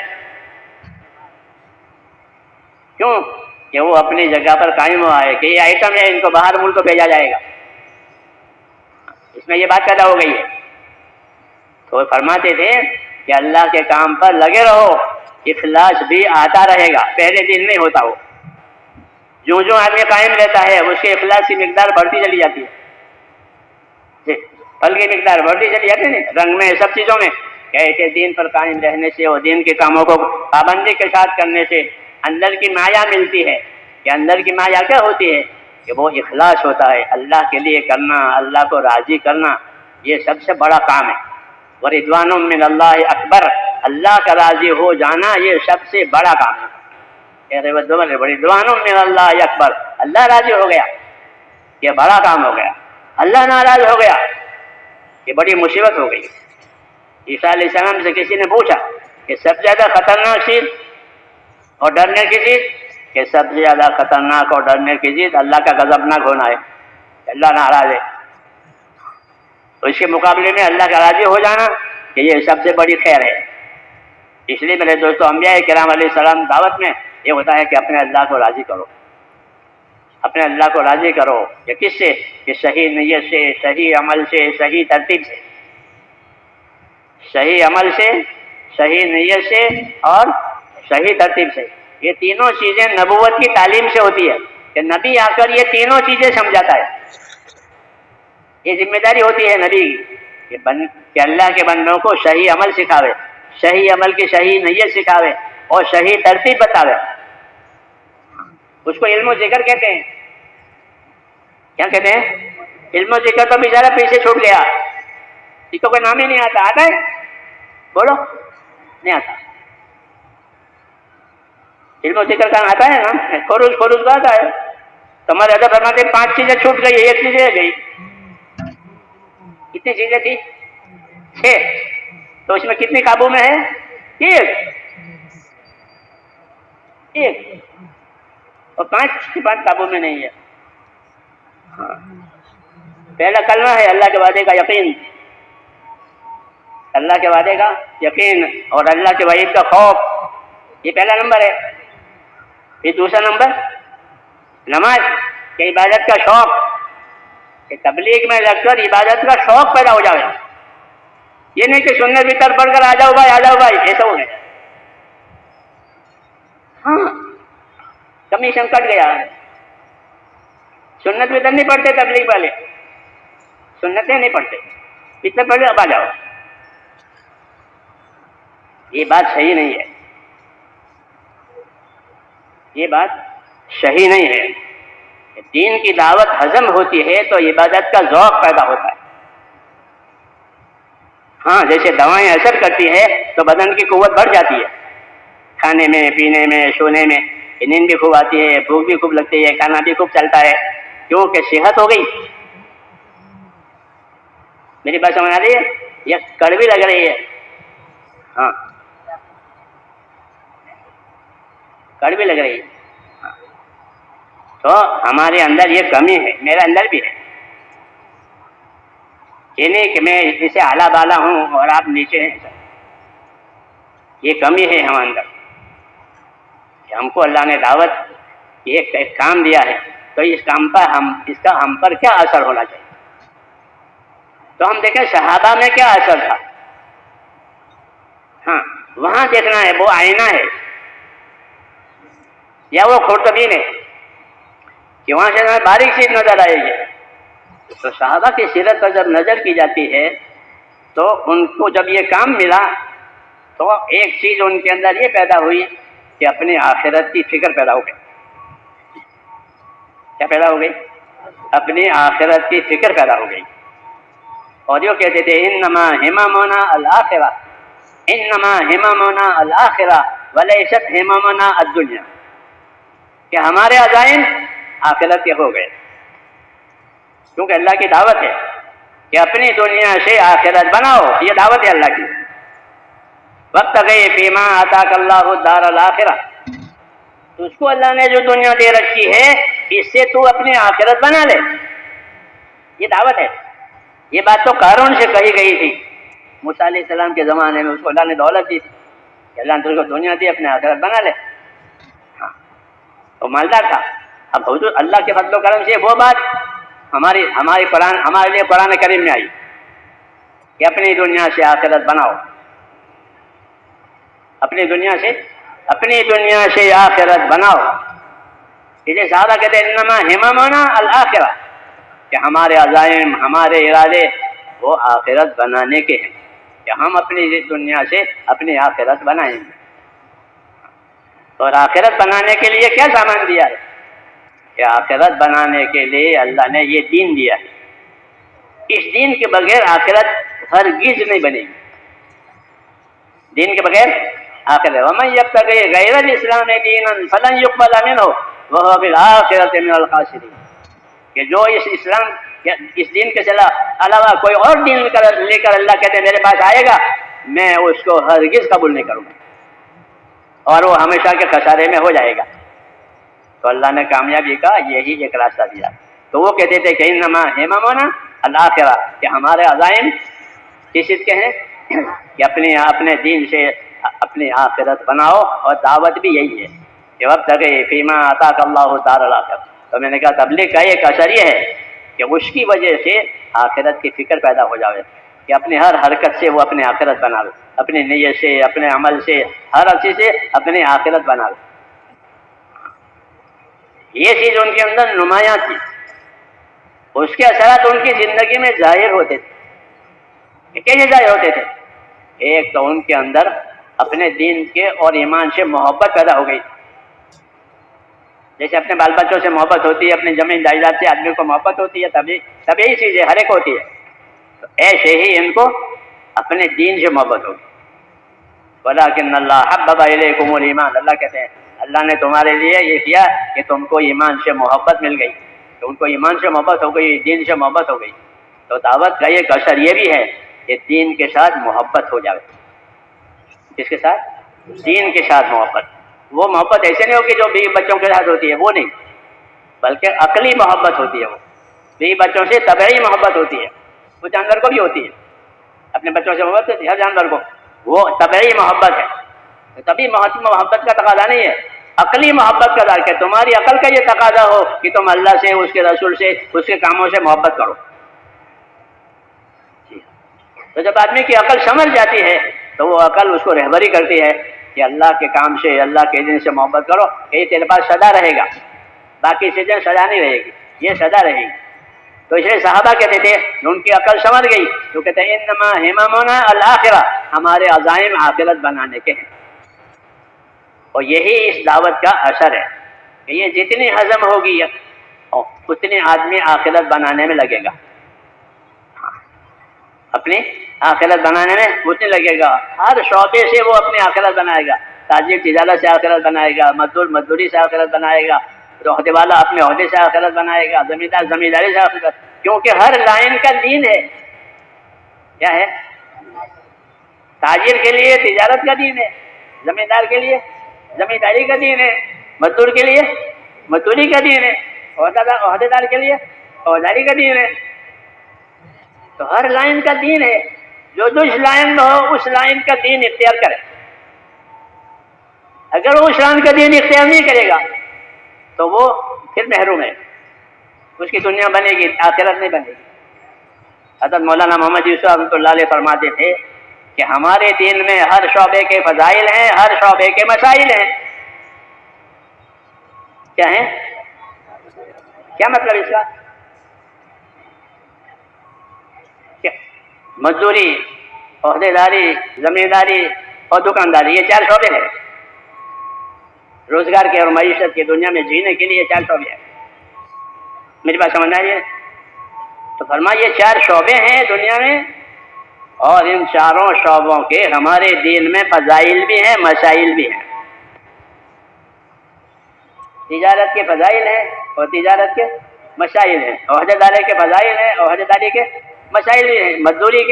کیوں؟ کہ وہ اپنی جگہ پر قائم ہوا ہے کہ یہ آئٹم ہے، ان کو باہر ملک کو بھیجا جائے گا، اس میں یہ بات پیدا ہو گئی ہے۔ تو وہ فرماتے تھے کہ اللہ کے کام پر لگے رہو، اخلاص بھی آتا رہے گا، پہلے دن نہیں ہوتا۔ وہ جو آدمی قائم رہتا ہے اس کے اخلاص کی مقدار بڑھتی چلی جاتی ہے، پھل کی مقدار بڑھتی چلی جاتی ہے، رنگ میں، سب چیزوں میں۔ کہتے دین پر قائم رہنے سے اور دین کے کاموں کو پابندی کے ساتھ کرنے سے اندر کی مایا ملتی ہے۔ کہ اندر کی مایا کیا ہوتی ہے؟ کہ وہ اخلاص ہوتا ہے، اللہ کے لیے کرنا، اللہ کو راضی کرنا، یہ سب سے بڑا کام ہے۔ وَرِضْوَانٌ مِّنَ اللَّهِ اکبر، اللہ کا راضی ہو جانا یہ سب سے بڑا کام ہے۔ وَرِضْوَانٌ مِّنَ اللَّهِ اکبر، اللہ راضی ہو گیا، یہ بڑا کام ہو گیا۔ اللہ ناراض ہو گیا، یہ بڑی مصیبت ہو گئی۔ عیسیٰ علیہ السلام سے کسی نے پوچھا کہ سب سے زیادہ خطرناک چیز اور ڈرنے کی چیز، کہ سب سے زیادہ خطرناک اور ڈرنے کی چیز اللہ کا غضبناک ہونا ہے، اللہ ناراض ہے، تو اس کے مقابلے میں اللہ کا راضی ہو جانا کہ یہ سب سے بڑی خیر ہے۔ اس لیے میرے دوستو، انبیاء کرام علیہ السلام دعوت میں یہ ہوتا ہے کہ اپنے اللہ کو راضی کرو، اپنے اللہ کو راضی کرو۔ یہ کس سے؟ کہ صحیح نیت سے، صحیح عمل سے، صحیح ترتیب سے، صحیح عمل سے، صحیح نیت سے اور صحیح ترتیب سے۔ یہ تینوں چیزیں نبوت کی تعلیم سے ہوتی ہے کہ نبی آ کر یہ تینوں چیزیں سمجھاتا ہے۔ یہ ذمہ داری ہوتی ہے نبی کی کہ اللہ کے بندوں کو صحیح عمل سکھاوے، صحیح عمل کی صحیح نیت سکھاوے، اور صحیح ترتیب بتاوے، اس کو علم و ذکر کہتے ہیں۔ کیا کہتے ہیں؟ علم و ذکر تو بیچارہ پیچھے چھوٹ گیا، اس کو کوئی نام ہی نہیں آتا۔ آتا ہے؟ بولو، نہیں آتا۔ علم و ذکر کا آتا ہے نا، خروج کا آتا ہے۔ تمہارے ادب فرماتے 5 چیزیں چھوٹ گئی، 1 چیز رہ گئی۔ کتنی چیزیں تھی؟ 6۔ تو اس میں کتنی قابو میں ہے؟ 1 اور 5 قابو میں نہیں ہے۔ ہاں، پہلا کلمہ ہے اللہ کے وعدے کا یقین، اللہ کے وعدے کا یقین اور اللہ کے وعید کا خوف، یہ پہلا نمبر ہے۔ پھر دوسرا نمبر نماز کہ عبادت کا شوق، کہ تبلیغ میں لگ کر عبادت کا شوق پیدا ہو جائے، یہ نہیں کہ سنت بھی تر پڑھ کر آ جاؤ بھائی، ایسا ہو گیا۔ ہاں، کمیشن کٹ گیا۔ سنت بھی تر نہیں پڑھتے تبلیغ والے، سنتیں نہیں پڑھتے، اتنے پڑھ اب آ جاؤ، یہ بات صحیح نہیں ہے، یہ بات صحیح نہیں ہے۔ دین کی دعوت ہضم ہوتی ہے تو عبادت کا ذوق پیدا ہوتا ہے۔ ہاں، جیسے دوائیں اثر کرتی ہے تو بدن کی قوت بڑھ جاتی ہے، کھانے میں، پینے میں، سونے میں، نیند بھی خوب آتی ہے، بھوک بھی خوب لگتی ہے، کھانا بھی خوب چلتا ہے، کیونکہ صحت ہو گئی۔ میری بات سمجھ آ رہی ہے؟ یہ کڑوی لگ رہی ہے، ہاں کڑوی لگ رہی ہے، تو ہمارے اندر یہ کمی ہے، میرے اندر بھی ہے، یہ نہیں کہ میں اس سے اعلیٰ بالا ہوں اور آپ نیچے ہیں، یہ کمی ہے ہمارے اندر کہ ہم کو اللہ نے دعوت ایک کام دیا ہے، تو اس کام پر اس کا ہم پر کیا اثر ہونا چاہیے۔ تو ہم دیکھیں صحابہ میں کیا اثر تھا، ہاں وہاں دیکھنا ہے، وہ آئینہ ہے یا وہ خورتبین ہے کہ وہاں سے ہمیں باریک چیز نظر آئے گی۔ تو صحابہ کی سیرت پر جب نظر کی جاتی ہے تو ان کو جب یہ کام ملا تو ایک چیز ان کے اندر یہ پیدا ہوئی کہ اپنی آخرت کی فکر پیدا ہو گئی۔ کیا پیدا ہو گئی؟ اپنی آخرت کی فکر پیدا ہو گئی، اور یہ کہتے تھے انما ہممنا الآخرہ، انما ہممنا الآخرہ ولیست ہممنا الدنیا، کہ ہمارے عزائم آخرت کے ہو گئے، کیونکہ اللہ کی دعوت ہے کہ اپنی دنیا سے آخرت بناؤ، یہ دعوت ہے اللہ کی۔ وابتغ فیما آتاک اللہ الدار الآخرہ، تو اس کو اللہ نے جو دنیا دے رکھی ہے اس سے تو اپنی آخرت بنا لے، یہ دعوت ہے۔ یہ بات تو قارون سے کہی گئی تھی موسیٰ علیہ السلام کے زمانے میں، اس کو اللہ نے دولت دی تھی کہ اللہ نے تجھ کو دنیا دی، اپنے آخرت بنا لے، ہاں وہ مالدار تھا۔ اب حضور اللہ کے فضل و کرم سے وہ بات ہمارے لیے قرآن کریم میں آئی کہ اپنی دنیا سے آخرت بناؤ، اپنی دنیا سے آخرت بناؤ۔ اسے صحابہ کہتے ہیں انما ہممنا الآخرہ، کہ ہمارے عزائم، ہمارے ارادے وہ آخرت بنانے کے ہیں، کہ ہم اپنی دنیا سے اپنی آخرت بنائیں گے۔ اور آخرت بنانے کے لیے کیا سامان دیا ہے؟ کہ آخرت بنانے کے لیے اللہ نے یہ دین دیا ہے، اس دین کے بغیر آخرت ہرگز نہیں بنے گی، دین کے بغیر آخرت۔ ومن یبتغی غیر الاسلام دینا فلن یقبل منہ وہو فی الآخرۃ من الخاسرین، کہ جو اس دین کے علاوہ کوئی اور دین لے کر اللہ کہتے ہیں میرے پاس آئے گا، میں اس کو ہرگز قبول نہیں کروں گا، اور وہ ہمیشہ کے خسارے میں ہو جائے گا۔ تو اللہ نے کامیابی کا یہی ایک راستہ دیا۔ تو وہ کہتے تھے کہ انما ہممنا الآخرہ، کہ ہمارے عزائم کس چیز کے ہیں کہ اپنے دین سے اپنی آخرت بناؤ، اور دعوت بھی یہی ہے کہ وابتغ فیما آتاک اللہ الدار الآخرہ۔ تو میں نے کہا تبلیغ کا ایک اثر یہ ہے کہ اس کی وجہ سے آخرت کی فکر پیدا ہو جائے، کہ اپنی ہر حرکت سے وہ اپنی آخرت بنا لے، اپنی نیت سے، اپنے عمل سے، ہر چیز سے اپنی آخرت بنا لے۔ یہ چیز ان کے اندر نمایاں تھی، اس کے اثرات ان کی زندگی میں ظاہر ہوتے تھے۔ کیسے ظاہر ہوتے تھے؟ ایک تو ان کے اندر اپنے دین کے اور ایمان سے محبت پیدا ہو گئی. جیسے اپنے بال بچوں سے محبت ہوتی ہے، اپنے زمین جائیداد سے آدمی کو محبت ہوتی ہے، طبیعی چیز ہے، ہر ایک ہوتی ہے. تو ایسے ہی ان کو اپنے دین سے محبت ہوگی. وَلَٰكِنَّ اللَّهَ حَبَّبَ إِلَيْكُمُ الْإِيمَانَ، اللہ کہتے ہیں اللہ نے تمہارے لیے یہ کیا کہ تم کو ایمان سے محبت مل گئی. تو ان کو ایمان سے محبت ہو گئی، دین سے محبت ہو گئی. تو دعوت کا ایک اثر یہ بھی ہے کہ دین کے ساتھ محبت ہو جائے. کس کے ساتھ؟ دین کے ساتھ محبت. وہ محبت ایسے نہیں ہوگی جو بیوی بچوں کے ساتھ ہوتی ہے، وہ نہیں، بلکہ عقلی محبت ہوتی ہے. وہ بیوی بچوں سے طبعی محبت ہوتی ہے، وہ جانور کو بھی ہوتی ہے. اپنے بچوں سے محبت ہوتی ہے ہر جانور کو، وہ طبعی محبت ہے. تبھی محبت کا تقاضا نہیں ہے، عقلی محبت کا ذکر ہے. تمہاری عقل کا یہ تقاضا ہو کہ تم اللہ سے، اس کے رسول سے، اس کے کاموں سے محبت کرو. تو جب آدمی کی عقل سمجھ جاتی ہے تو وہ عقل اس کو رہبری کرتی ہے کہ اللہ کے کام سے، اللہ کے دین سے محبت کرو. یہ تیرے پاس سدا رہے گا، باقی چیزیں سدا نہیں رہے گی، یہ سدا رہے گی. تو اس لیے صحابہ کہتے تھے، ان کی عقل سمجھ گئی تو کہتے ہیں انما ہممنا الآخرہ، ہمارے عزائم آخرت بنانے کے ہیں. اور یہی اس دعوت کا اثر ہے کہ یہ جتنی ہضم ہوگی اتنے آدمی آخرت بنانے میں لگے گا. اپنی آخرت بنانے میں اتنے لگے گا. ہر شعبے سے وہ اپنی آخرت بنائے گا. تاجر تجارت سے آخرت بنائے گا، مزدور مزدوری سے آخرت بنائے گا، عہدے والا اپنے عہدے سے آخرت بنائے گا، زمیندار زمینداری سے آخرت. کیونکہ ہر لائن کا دین ہے. کیا ہے؟ تاجر کے لیے تجارت کا دین ہے، زمیندار کے لیے زمینداری کا دین ہے، مزدور کے لیے مزدوری کا دین ہے، عہدے دار کے لیے عہدیداری کا دین ہے. تو ہر لائن کا دین ہے. جو اس لائن میں ہو اس لائن کا دین اختیار کرے. اگر وہ اس لائن کا دین اختیار نہیں کرے گا تو وہ پھر محروم ہے. اس کی دنیا بنے گی، آخرت نہیں بنے گی. حضرت مولانا محمد یوسف رحمۃ اللہ علیہ فرماتے تھے کہ ہمارے دین میں ہر شعبے کے فضائل ہیں، ہر شعبے کے مسائل ہیں. کیا ہیں؟ کیا مطلب اس کا؟ مزدوری، عہدے داری، زمینداری اور دکانداری، یہ 4 شعبے ہیں. روزگار کے اور معیشت کی دنیا میں جینے کے لیے 4 شعبے ہیں. میری بات سمجھ آئی ہے؟ تو فرمایا یہ 4 شعبے ہیں دنیا میں، اور ان چاروں شعبوں کے ہمارے دین میں فضائل بھی ہیں، مسائل بھی ہیں. تجارت کے فضائل ہیں اور تجارت کے مسائل ہیں. عہدے داری کے فضائل ہیں، عہدے داری کے مسائل بھی ہیں. مزدوری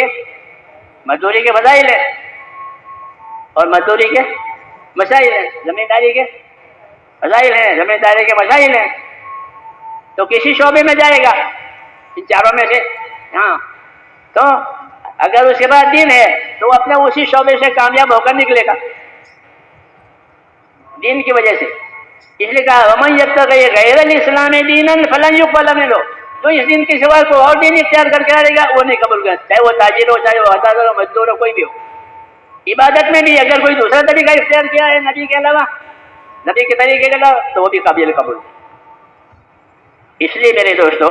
کے فضائل ہیں اور مزدوری کے مسائل ہیں. زمینداری کے فضائل ہیں، زمینداری کے مسائل ہیں. تو کسی شعبے میں جائے گا ان چاروں میں سے. ہاں، تو اگر اس کے بعد دین ہے تو وہ اپنے اسی شعبے سے کامیاب ہو کر نکلے گا دین کی وجہ سے. اس لیے کہا وَمَن يَبْتَغِ غَيْرَ الْإِسْلَامِ دِينًا فَلَن يُقْبَلَ مِنْهُ، جو اس دین کے سوا کوئی اور دین اختیار کر کے آئے گا وہ نہیں قبول کرے. چاہے وہ تاجر ہو، چاہے وہ عہدیدار ہو، مزدور ہو، کوئی بھی ہو. عبادت میں بھی اگر کوئی دوسرا طریقہ اختیار کیا ہے نبی کے علاوہ، نبی کے طریقے کے علاوہ، تو وہ بھی قابل قبول. اس لیے میرے دوستو،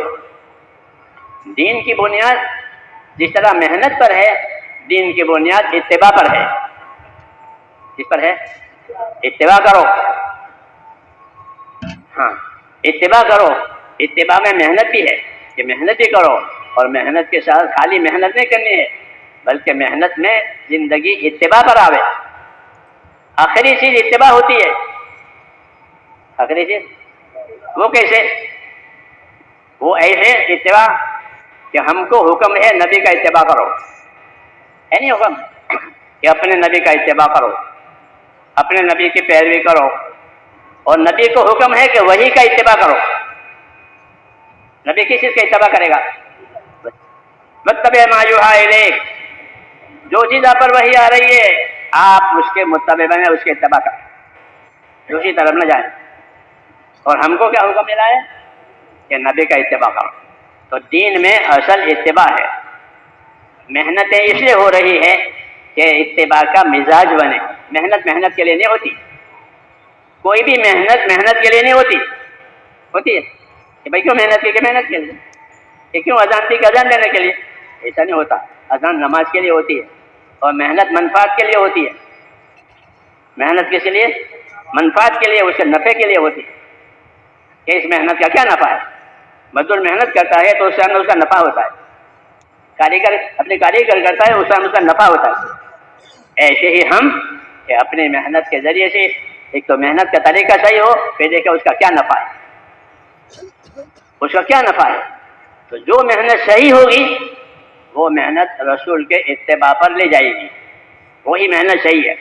دین کی بنیاد جس طرح محنت پر ہے، دین کی بنیاد اتباع پر ہے. کس پر ہے؟ اتباع کرو. ہاں، اتباع کرو. اتباع میں محنت بھی ہے کہ محنت بھی کرو، اور محنت کے ساتھ خالی محنت نہیں کرنی ہے بلکہ محنت میں زندگی اتباع پر آوے. آخری چیز اتباع ہوتی ہے. آخری چیز وہ کیسے؟ وہ ایسے اتباع کہ ہم کو حکم ہے نبی کا اتباع کرو. ہے نہیں حکم کہ اپنے نبی کا اتباع کرو، اپنے نبی کی پیروی کرو، اور نبی کو حکم ہے کہ وحی کا اتباع کرو. نبی کس چیز کا اتباع کرے گا؟ وَاتَّبِعْ مَا يُوحَىٰ إِلَيْكَ، جو چیز آپ پر وحی آ رہی ہے آپ اس کے متبع بنیں، اس کے اتباع کریں، دوسری طرف نہ جائیں. اور ہم کو کیا حکم ملا ہے کہ نبی کا اتباع کرو. تو دین میں اصل اتباع ہے. محنتیں اس لیے ہو رہی ہے کہ اتباع کا مزاج بنے. محنت کے لیے نہیں ہوتی. کوئی بھی محنت کے لیے نہیں ہوتی ہے کہ بھائی کیوں محنت کی؟ کہ محنت کے لیے. کہ کیوں اذان دی؟ کہ اذان دینے کے لیے. ایسا نہیں ہوتا. اذان نماز کے لیے ہوتی ہے اور محنت منفعت کے لیے ہوتی ہے. محنت کس لیے؟ منفعت کے لیے، اس کے نفع کے لیے ہوتی ہے کہ اس محنت کا کیا نفع ہے. مزدور محنت کرتا ہے تو اس سے اس کا نفع ہوتا ہے. کاریگر اپنے کاریگر کرتا ہے، اس سے اس کا نفع ہوتا ہے. ایسے ہی ہم کہ اپنی محنت کے ذریعے سے ایک تو محنت کا طریقہ صحیح ہو، پھر دیکھیں اس کا کیا نفع ہے، اس کا کیا نفع ہے. تو جو محنت صحیح ہوگی وہ محنت رسول کے اتباع پر لے جائے گی. وہی محنت صحیح ہے،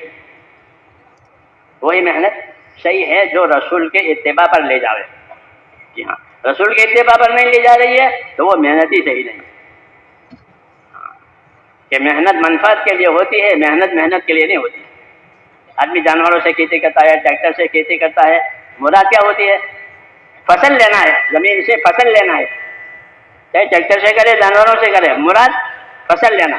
وہی محنت صحیح ہے جو رسول کے اتباع پر لے جاوے. جی ہاں، رسول کے اتباع پر نہیں لے جا رہی ہے تو وہ محنت ہی صحیح نہیں. کہ محنت منفعت کے لیے ہوتی ہے، محنت کے لیے نہیں ہوتی. آدمی جانوروں سے کھیتی کرتا ہے، ٹریکٹر سے کھیتی کرتا ہے، مراد کیا ہوتی ہے؟ فصل لینا ہے، زمین سے فصل لینا ہے. چاہے ٹریکٹر سے کرے، جانوروں سے کرے، مراد فصل لینا.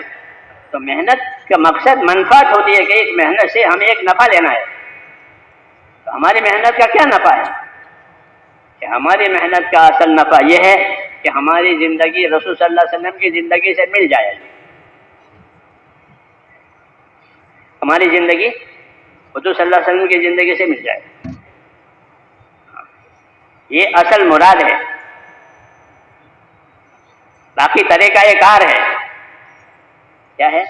تو محنت کا مقصد منفعت ہوتی ہے کہ ایک محنت سے ہمیں ایک نفع لینا ہے. تو ہماری محنت کا کیا نفع ہے؟ کہ ہماری محنت کا اصل نفع یہ ہے کہ ہماری زندگی رسول صلی اللہ علیہ وسلم کی زندگی سے مل جائے. ہماری زندگی حضور صلی اللہ علیہ وسلم کی زندگی سے مل جائے. یہ اصل مراد ہے. باقی طریقہ کار ہے. کیا ہے؟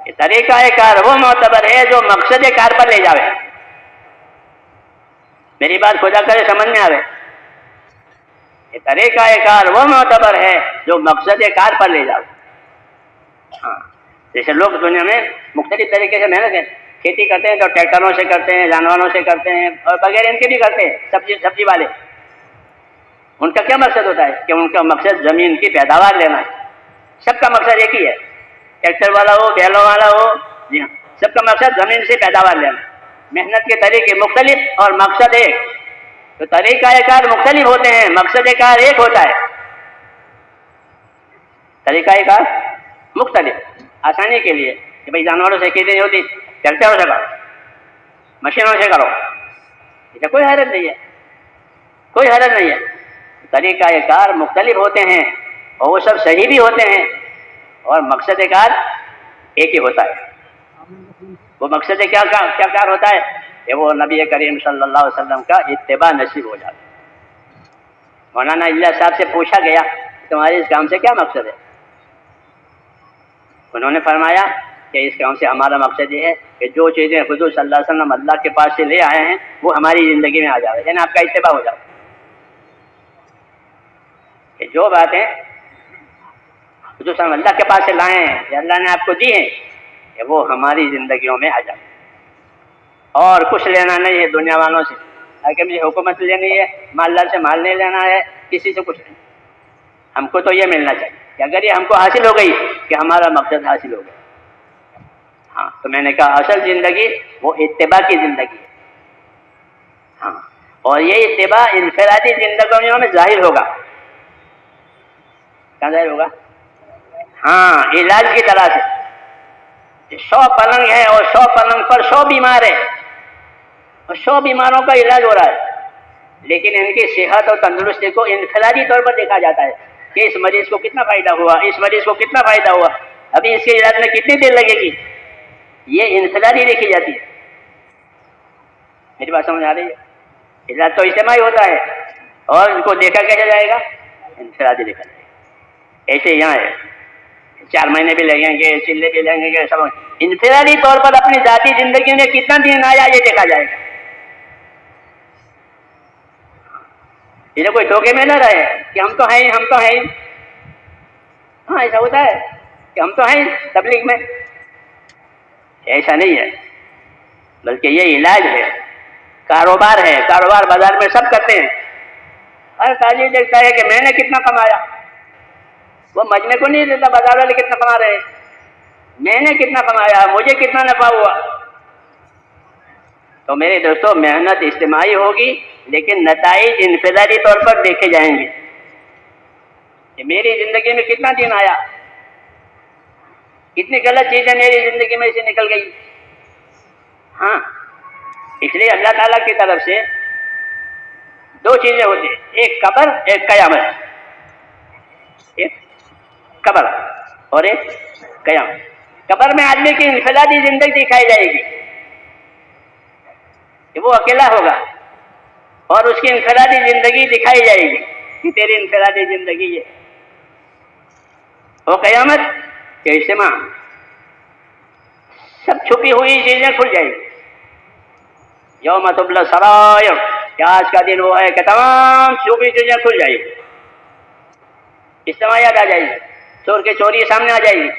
یہ طریقہ کار وہ معتبر ہے جو مقصد کار پر لے جاوے. میری بات خدا کرے سمجھ میں آوے. یہ طریقہ کار وہ معتبر ہے جو مقصد کار پر لے جاوے. ہاں، جیسے لوگ دنیا میں مختلف طریقے سے محنت کرتے ہیں. کھیتی کرتے ہیں تو ٹریکٹروں سے کرتے ہیں، جانوروں سے کرتے ہیں، اور بغیر ان کے بھی کرتے ہیں. سبزی والے، ان کا کیا مقصد ہوتا ہے؟ کہ ان کا مقصد زمین کی پیداوار لینا ہے. سب کا مقصد ایک ہی ہے، ٹریکٹر والا ہو، بیلوں والا ہو، جی ہاں، سب کا مقصد زمین سے پیداوار لینا. محنت کے طریقے مختلف اور مقصد ایک. تو طریقہ کار مختلف ہوتے ہیں، مقصد کار ایک ہوتا ہے. طریقہ کار مختلف آسانی کے لیے کہ بھائی جانوروں سے کھیتی نہیں ہوتی، ٹریکٹروں سے کرو، مشینوں سے کرو. اسے کوئی حرج نہیں ہے، کوئی حرج نہیں ہے. طریقہ کار مختلف ہوتے ہیں اور وہ سب صحیح بھی ہوتے ہیں، اور مقصد کار ایک ہی ہوتا ہے. وہ مقصد کیا کار ہوتا ہے کہ وہ نبی کریم صلی اللہ علیہ وسلم کا اتباع نصیب ہو جاتا. مولانا الیاس صاحب سے پوچھا گیا تمہارے اس کام سے کیا مقصد ہے؟ انہوں نے فرمایا کہ اس کام سے ہمارا مقصد یہ ہے کہ جو چیزیں حضور صلی اللہ علیہ وسلم اللہ کے پاس سے لے آئے ہیں وہ ہماری زندگی میں آ جائے، یعنی آپ کا اتباع ہو جائے. کہ جو باتیں حضور صلی اللہ کے پاس سے لائے ہیں یا اللہ نے آپ کو دی ہیں کہ وہ ہماری زندگیوں میں آ جائے. اور کچھ لینا نہیں ہے دنیا والوں سے، تاکہ مجھے حکومت لینی ہے، مالدار سے مال نہیں لینا ہے، کسی سے کچھ نہیں. ہم کو تو یہ ملنا چاہیے کہ اگر یہ ہم کو حاصل ہو گئی کہ ہمارا مقصد حاصل ہو گیا. ہاں، تو میں نے کہا اصل زندگی وہ اتباع کی زندگی ہے. ہاں، اور یہ اتباع انفرادی زندگیوں میں ظاہر ہوگا. کہاں ظاہر ہوگا؟ ہاں، علاج کی طرح سے. 100 پلنگ ہے اور 100 پلنگ پر 100 بیمار ہے، اور 100 بیماروں کا علاج ہو رہا ہے، لیکن ان کی صحت اور تندرستی کو انفرادی طور پر دیکھا جاتا ہے کہ اس مریض کو کتنا فائدہ ہوا، اس مریض کو کتنا فائدہ ہوا، ابھی اس کے علاج میں کتنی دیر لگے گی. یہ انفرادی دیکھی جاتی ہے. میری بات سمجھ آ رہی ہے؟ علاج تو اجتماعی ہوتا ہے، اور ان کو دیکھا کیسے جائے گا؟ انفرادی دیکھا جائے گا. ایسے یہاں ہے 4 مہینے بھی لگیں گے، چلے بھی لگیں گے، سب انفرادی طور پر اپنی ذاتی زندگی میں کتنا دن آیا یہ دیکھا جائے گا. انہیں کوئی دھوکے میں نہ رہے کہ ہم تو ہیں، ہم تو ہیں. ہاں، ایسا ہوتا ہے کہ ہم تو ہیں تبلیغ میں. ایسا نہیں ہے، بلکہ یہ علاج ہے، کاروبار ہے. کاروبار بازار میں سب کرتے ہیں. ہر تاجر دیکھتا ہے کہ میں نے کتنا کمایا، وہ مجمع کو نہیں دیتا بازار والے کتنا کما رہے ہیں. میں نے کتنا کمایا، مجھے کتنا نفع ہوا. تو میرے دوستو، محنت اجتماعی ہوگی لیکن نتائج انفرادی طور پر دیکھے جائیں گے کہ میری زندگی میں کتنا دن آیا، کتنی غلط چیزیں میری زندگی میں سے نکل گئی. ہاں، اس لیے اللہ تعالیٰ کی طرف سے 2 چیزیں ہوتی ہیں، ایک قبر، ایک قیامت. ایک قبر اور ایک قیامت. قبر میں آدمی کی انفرادی زندگی دکھائی جائے گی وہ اکیلا ہوگا اور اس کی انفرادی زندگی دکھائی جائے گی کہ تیری انفرادی زندگی یہ وہ قیامت کے اجتماع سب چھپی ہوئی چیزیں کھل جائیں گی. یوم تبلی السرائر کہ آج کا دن وہ ہے کہ تمام چھپی چیزیں کھل جائیں گی. اجتماعیت آ جائے گی, چور کی چوری سامنے آ جائے گی,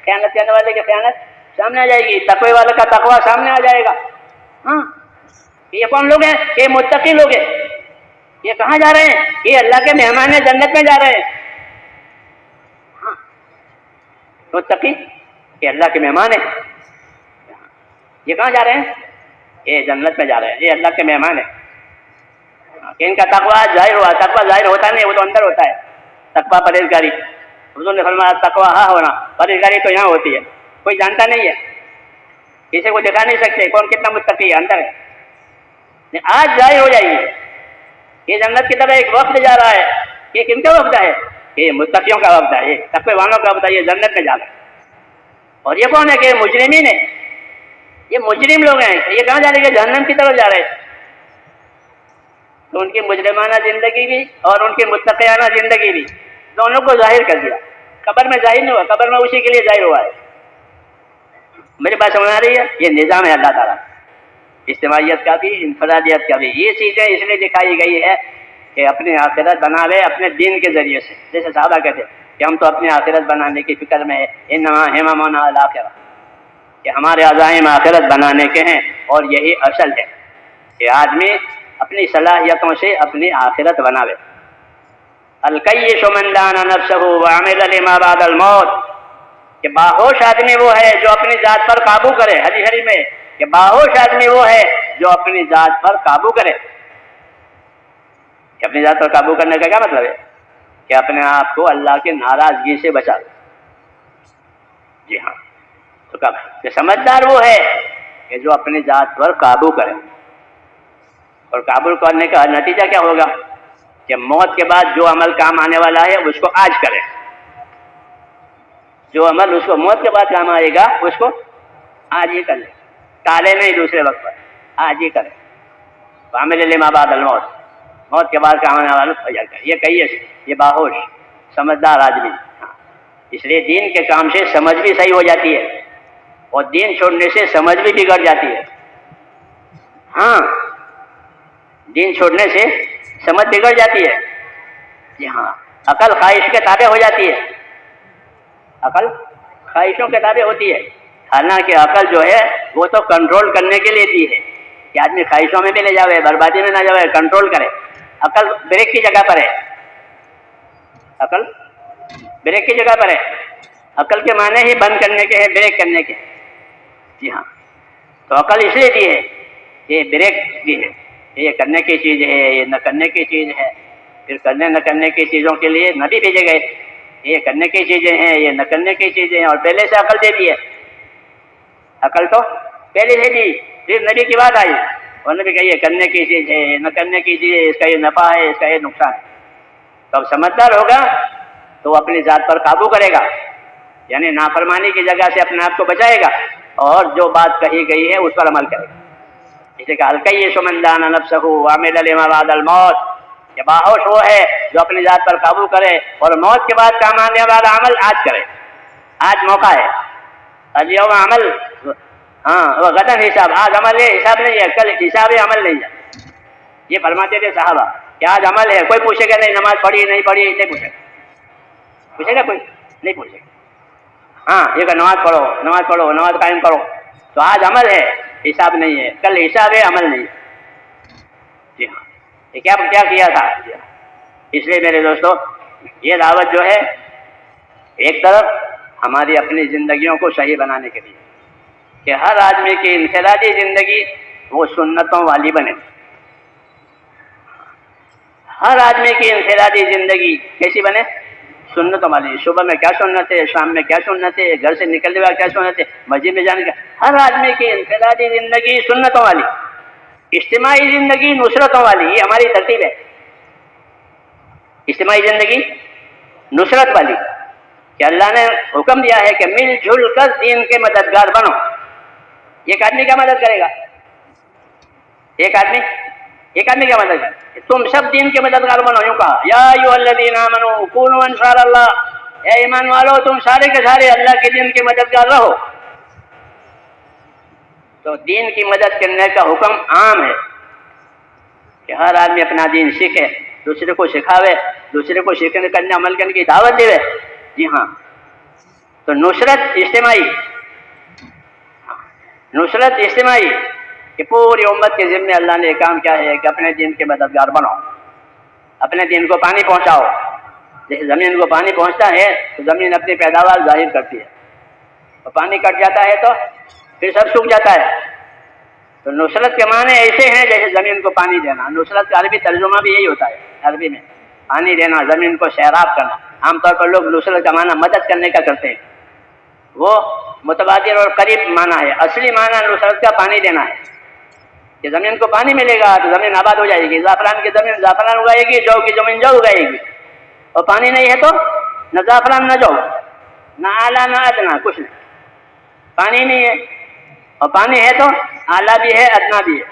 خیانت کرنے والے کی خیانت سامنے آ جائے گی, تقوی والے کا تقوی سامنے آ جائے گا. ہاں یہ کون لوگ ہیں؟ یہ متقی لوگ ہیں. یہ کہاں جا رہے ہیں؟ یہ اللہ کے مہمان ہیں, جنت میں جا رہے ہیں. ہاں متقی یہ اللہ کے مہمان ہیں. یہ کہاں جا رہے ہیں؟ یہ جنت میں جا رہے ہیں, یہ اللہ کے مہمان ہیں. کہ ان کا تقوی ظاہر ہوا. تقوی ظاہر ہوتا نہیں, وہ تو اندر ہوتا ہے. تقوی پرہیزگاری, حضور نے فرمایا تقوی ہاں ہونا, پرہیزگاری تو یہاں ہوتی ہے. کوئی جانتا نہیں ہے, کسی کو دکھا نہیں سکتے کون کتنا متقی ہے, اندر ہے. آج ظاہر ہو جائے گی. یہ جنت کی طرح ایک وقت جا رہا ہے. یہ کن کا وقت ہے؟ یہ متقیوں کا وقت ہے, یہ تقوی والوں کا وقت ہے. یہ جنت میں جا رہا ہے. اور یہ کون ہے؟ کہ مجرمین ہے. یہ مجرم لوگ ہیں. یہ کہاں جا رہے ہیں؟ جہنم کی طرف جا رہے ہیں. تو ان کی مجرمانہ زندگی بھی اور ان کی متقیانہ زندگی بھی دونوں کو ظاہر کر دیا. قبر میں ظاہر نہیں ہوا, قبر میں اسی کے لیے ظاہر ہوا ہے. میری بات سمجھ آ رہی ہے؟ یہ نظام ہے اللہ تعالیٰ, اجتماعیت کا بھی, انفرادیت کا بھی. یہ چیزیں اس لیے دکھائی گئی ہے کہ اپنی آخرت بنا لے اپنے دین کے ذریعے سے. جیسے صحابہ کہتے کہ ہم تو اپنی آخرت بنانے کی فکر میں ہے, انما ہممنا الآخرہ, کہ ہمارے عزائم آخرت بنانے کے ہیں. اور یہی اصل ہے کہ آدمی اپنی صلاحیتوں سے اپنی آخرت بناوے. الکیس من دان نفسہ وعمل لما بعد الموت, کہ باہوش آدمی وہ ہے جو اپنی ذات پر قابو کرے. حدیث شریف میں کہ باہوش آدمی وہ ہے جو اپنی ذات پر قابو کرے. کہ اپنی ذات پر قابو کرنے کا کیا مطلب ہے؟ کہ اپنے آپ کو اللہ کی ناراضگی سے بچا لے. جی ہاں, تو کہ سمجھدار وہ ہے کہ جو اپنی ذات پر قابو کرے. اور قابو کرنے کا نتیجہ کیا ہوگا؟ کہ موت کے بعد جو عمل کام آنے والا ہے اس کو آج کرے. جو عمل اس کو موت کے بعد کام آئے گا اس کو آج ہی کر لے, ٹالے نہیں دوسرے وقت پر, آج ہی کرے. وعمل لما بعد الموت, موت کے بعد کام آنے والا فجر کرے. یہ کہیے یہ باہوش سمجھدار آدمی. اس لیے دین کے کام سے سمجھ بھی صحیح ہو جاتی ہے اور دین چھوڑنے سے سمجھ بھی بگڑ جاتی ہے. ہاں, دین چھوڑنے سے سمجھ بگڑ جاتی ہے. جی ہاں, عقل خواہش کے تابع ہو جاتی ہے. عقل خواہشوں کے تابع ہوتی ہے. حالانکہ عقل جو ہے وہ تو کنٹرول کرنے کے لیے دی ہے کہ آدمی خواہشوں میں بھی لے جاوے, بربادی میں نہ جاوے, کنٹرول کرے. عقل بریک کی جگہ پر ہے. عقل بریک کی جگہ پر ہے. عقل کے معنی ہی بند کرنے کے ہیں, بریک کرنے کے. جی ہاں, تو عقل اس لیے دی ہے, یہ بریک دی ہے. یہ کرنے کی چیز ہے, یہ نہ کرنے کی چیز ہے. پھر کرنے نہ کرنے کی چیزوں کے لیے نبی بھیجے گئے. یہ کرنے کی چیزیں ہیں, یہ نہ کرنے کی چیزیں ہیں, اور پہلے سے عقل دے دی ہے. عقل تو پہلے سے دی, پھر نبی کی بات آئی اور نبی کہ یہ کرنے کی چیز ہے, یہ نہ کرنے کی چیز ہے, اس کا یہ نفع ہے, اس کا یہ نقصان ہے. تو اب سمجھدار ہوگا تو وہ اپنی ذات پر قابو کرے گا, یعنی نافرمانی کی جگہ سے اپنے آپ کو بچائے گا اور جو بات کہی گئی ہے اس پر عمل کرے گا. اسے کہ الکیس من دان نفسہ وعمل لما بعد الموت, کہ باہوش وہ ہے جو اپنی ذات پر قابو کرے اور موت کے بعد کام آنے والا عمل آج کرے. آج موقع ہے. الیوم عمل ہاں غداً حساب. آج عمل ہے, حساب نہیں ہے. کل حساب ہے, عمل نہیں ہے. یہ فرماتے تھے صحابہ کہ آج عمل ہے. کوئی پوچھے گا نہیں نماز پڑھی نہیں پڑھی, نہیں پوچھے گا. پوچھے گا کوئی؟ نہیں پوچھے گا. ہاں یہ کہ نماز پڑھو, نماز پڑھو, نماز قائم کرو. تو آج عمل ہے, حساب نہیں ہے. کل حساب ہے, عمل نہیں ہے. جی ہاں, یہ کیا کیا تھا. اس لیے میرے دوستو یہ دعوت جو ہے ایک طرف ہماری اپنی زندگیوں کو صحیح بنانے کے لیے کہ ہر آدمی کی انفرادی زندگی وہ سنتوں والی بنے. ہر آدمی کی انفرادی زندگی کیسی بنے؟ سنتوں والی. صبح میں کیا سنت ہے, شام میں کیا سنت ہے, گھر سے نکلنے والا کیا سنت ہے, مسجد میں جانے کا. ہر آدمی کی انفرادی زندگی سنتوں والی, اجتماعی زندگی نصرتوں والی. یہ ہماری ترتیب ہے. اجتماعی زندگی نصرت والی, کہ اللہ نے حکم دیا ہے کہ مل جل کر دین کے مددگار بنو. ایک آدمی کیا مدد کرے گا؟ ایک آدمی کیا مدد کرے؟ تم سب دین کے مددگار بنو. یوں کہا یا ایھا الذین آمنوا کونوا انصار اللہ، اے ایمان والو تم سارے کے سارے اللہ کے دین کے مددگار رہو. تو دین کی مدد کرنے کا حکم عام ہے کہ ہر آدمی اپنا دین سیکھے، دوسرے کو سکھاوے، دوسرے کو سیکھنے کرنے عمل کرنے کی دعوت دے. جی ہاں. تو نصرت اجتماعی کہ پوری امت کے ذمے اللہ نے کام کیا ہے کہ اپنے دین کے مددگار بنو، اپنے دین کو پانی پہنچاؤ. جیسے زمین کو پانی پہنچتا ہے تو زمین اپنی پیداوار ظاہر کرتی ہے، اور پانی کٹ جاتا ہے تو پھر سب سوکھ جاتا ہے. تو نصرت کے معنی ایسے ہیں جیسے زمین کو پانی دینا. نصرت کا عربی ترجمہ بھی یہی ہوتا ہے، عربی میں پانی دینا، زمین کو سیراب کرنا. عام طور پر لوگ نصرت کا معنی مدد کرنے کا کرتے ہیں، وہ متبادر اور قریب معنی ہے. اصلی معنی نصرت کا پانی دینا ہے کہ زمین کو پانی ملے گا تو زمین آباد ہو جائے گی. زعفران کی زمین زعفران اگائے گی، جو کی زمین جو اگائے گی. اور پانی نہیں ہے تو نہ زعفران نہ جو، نہ اعلیٰ نہ ادنا، کچھ نہیں. پانی نہیں ہے، اور پانی ہے تو اعلیٰ بھی ہے ادنا بھی ہے.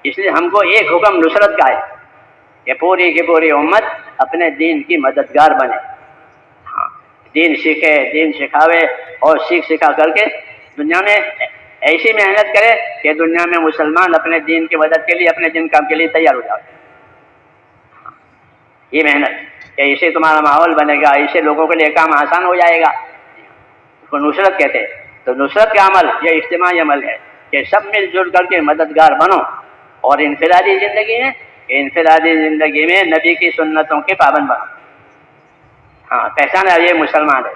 اس لیے ہم کو ایک حکم نصرت کا ہے کہ پوری کی پوری امت اپنے دین کی مددگار بنے. ہاں، دین سیکھے، دین سکھاوے، اور سکھا کر کے دنیا میں ایسی محنت کرے کہ دنیا میں مسلمان اپنے دین کی مدد کے لیے، اپنے دین کام کے لیے تیار ہو جائے. یہ محنت کہ اسے تمہارا ماحول بنے گا، اسے لوگوں کے لیے کام آسان ہو جائے گا. اس کو نصرت کہتے ہیں. تو نصرت کا عمل یہ اجتماعی عمل ہے کہ سب مل جل کر کے مددگار بنو. اور انفرادی زندگی میں نبی کی سنتوں کے پابند بنو. ہاں، پہچان ہے یہ مسلمان ہے.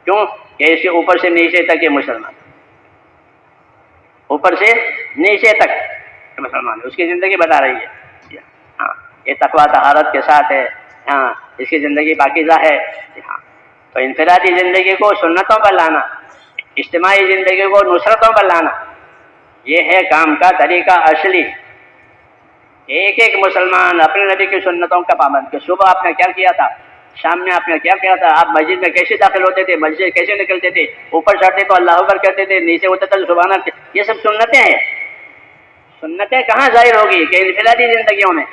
کیوں کہ اس کے اوپر سے نیچے تک یہ مسلمان، اوپر سے نیچے تک مسلمان ہے. اس کی زندگی بتا رہی ہے. ہاں، یہ تقویٰ طہارت کے ساتھ ہے. ہاں، اس کی زندگی پاکیزہ ہے. ہاں، تو انفرادی زندگی کو سنتوں پر لانا، اجتماعی زندگی کو نصرتوں پر لانا، یہ ہے کام کا طریقہ اصلی. ایک ایک مسلمان اپنے نبی کی سنتوں کا پابند کہ صبح آپ نے کیا کیا تھا، شام میں آپ نے کیا کیا تھا، آپ مسجد میں کیسے داخل ہوتے تھے، مسجد کیسے نکلتے تھے، اوپر چڑھتے تو اللہ اکبر کرتے تھے، نیچے اترتے تو سبحان اللہ. یہ سب سنتیں ہیں. سنتیں کہاں ظاہر ہوگی کہ انفرادی زندگیوں میں.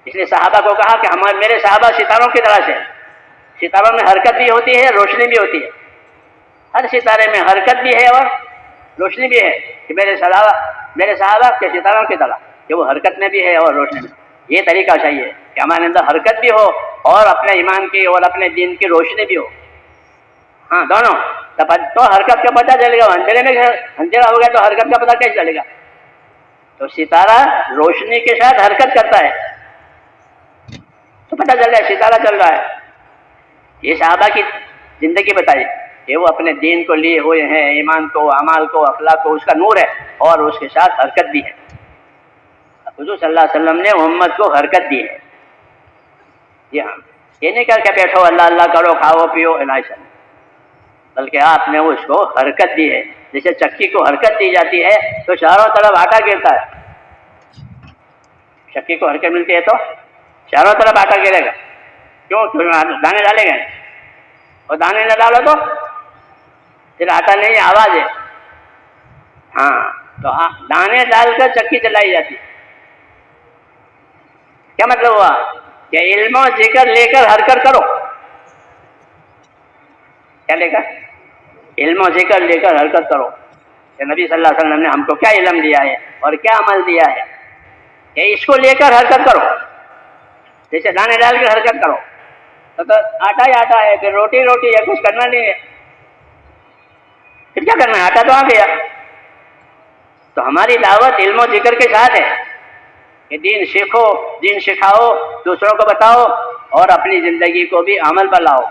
اس لیے صحابہ کو کہا کہ میرے صحابہ ستاروں کی طرح سے. ستاروں میں حرکت بھی ہوتی ہے، روشنی بھی ہوتی ہے. ہر ستارے میں حرکت بھی ہے اور روشنی بھی ہے. کہ میرے صحابہ کے ستاروں کی طرح کہ وہ حرکت میں بھی ہے اور روشنی میں. یہ طریقہ چاہیے کہ ہمارے اندر حرکت بھی ہو اور اپنے ایمان کی اور اپنے دین کی روشنی بھی ہو. ہاں، دونوں. تو حرکت کا پتہ چلے گا. اندھیرے میں اندھیرا ہو گیا تو حرکت کا پتہ کیسے چلے گا؟ تو ستارہ روشنی کے ساتھ حرکت کرتا ہے تو پتہ چل رہا ہے ستارہ چل رہا ہے. یہ صحابہ کی زندگی بتائی کہ وہ اپنے دین کو لیے ہوئے ہیں، ایمان کو، اعمال کو، اخلاق کو. اس کا نور ہے اور اس کے ساتھ حرکت بھی ہے. حضور صلی اللہ علیہ وسلم نے امت کو حرکت دی ہے. جی ہاں، یہ نہیں کر کے بیٹھو اللہ اللہ کرو کھاؤ پیو ایسا، بلکہ آپ نے اس کو حرکت دی ہے. جیسے چکی کو حرکت دی جاتی ہے تو چاروں طرف آٹا گرتا ہے. چکی کو حرکت ملتی ہے تو چاروں طرف آٹا گرے گا. کیوں؟ دانے ڈالے گئے، اور دانے نہ ڈالو تو پھر آٹا نہیں، آواز ہے. ہاں، تو دانے ڈال کر چکی چلائی جاتی. کیا مطلب ہوا کہ علم و ذکر لے کر حرکت کرو. کیا لے کر؟ علم و ذکر لے کر حرکت کرو. کہ نبی صلی اللہ علیہ وسلم نے ہم کو کیا علم دیا ہے اور کیا عمل دیا ہے کہ اس کو لے کر حرکت کرو. جیسے دانے ڈال کر حرکت کرو تو آٹا ہی آٹا ہے، پھر روٹی روٹی ہے، کچھ کرنا نہیں ہے. پھر کیا کرنا ہے؟ آٹا تو آ گیا. تو ہماری دعوت علم و ذکر کے ساتھ ہے کہ دین سیکھو، دین سکھاؤ، دوسروں کو بتاؤ اور اپنی زندگی کو بھی عمل پر لاؤ.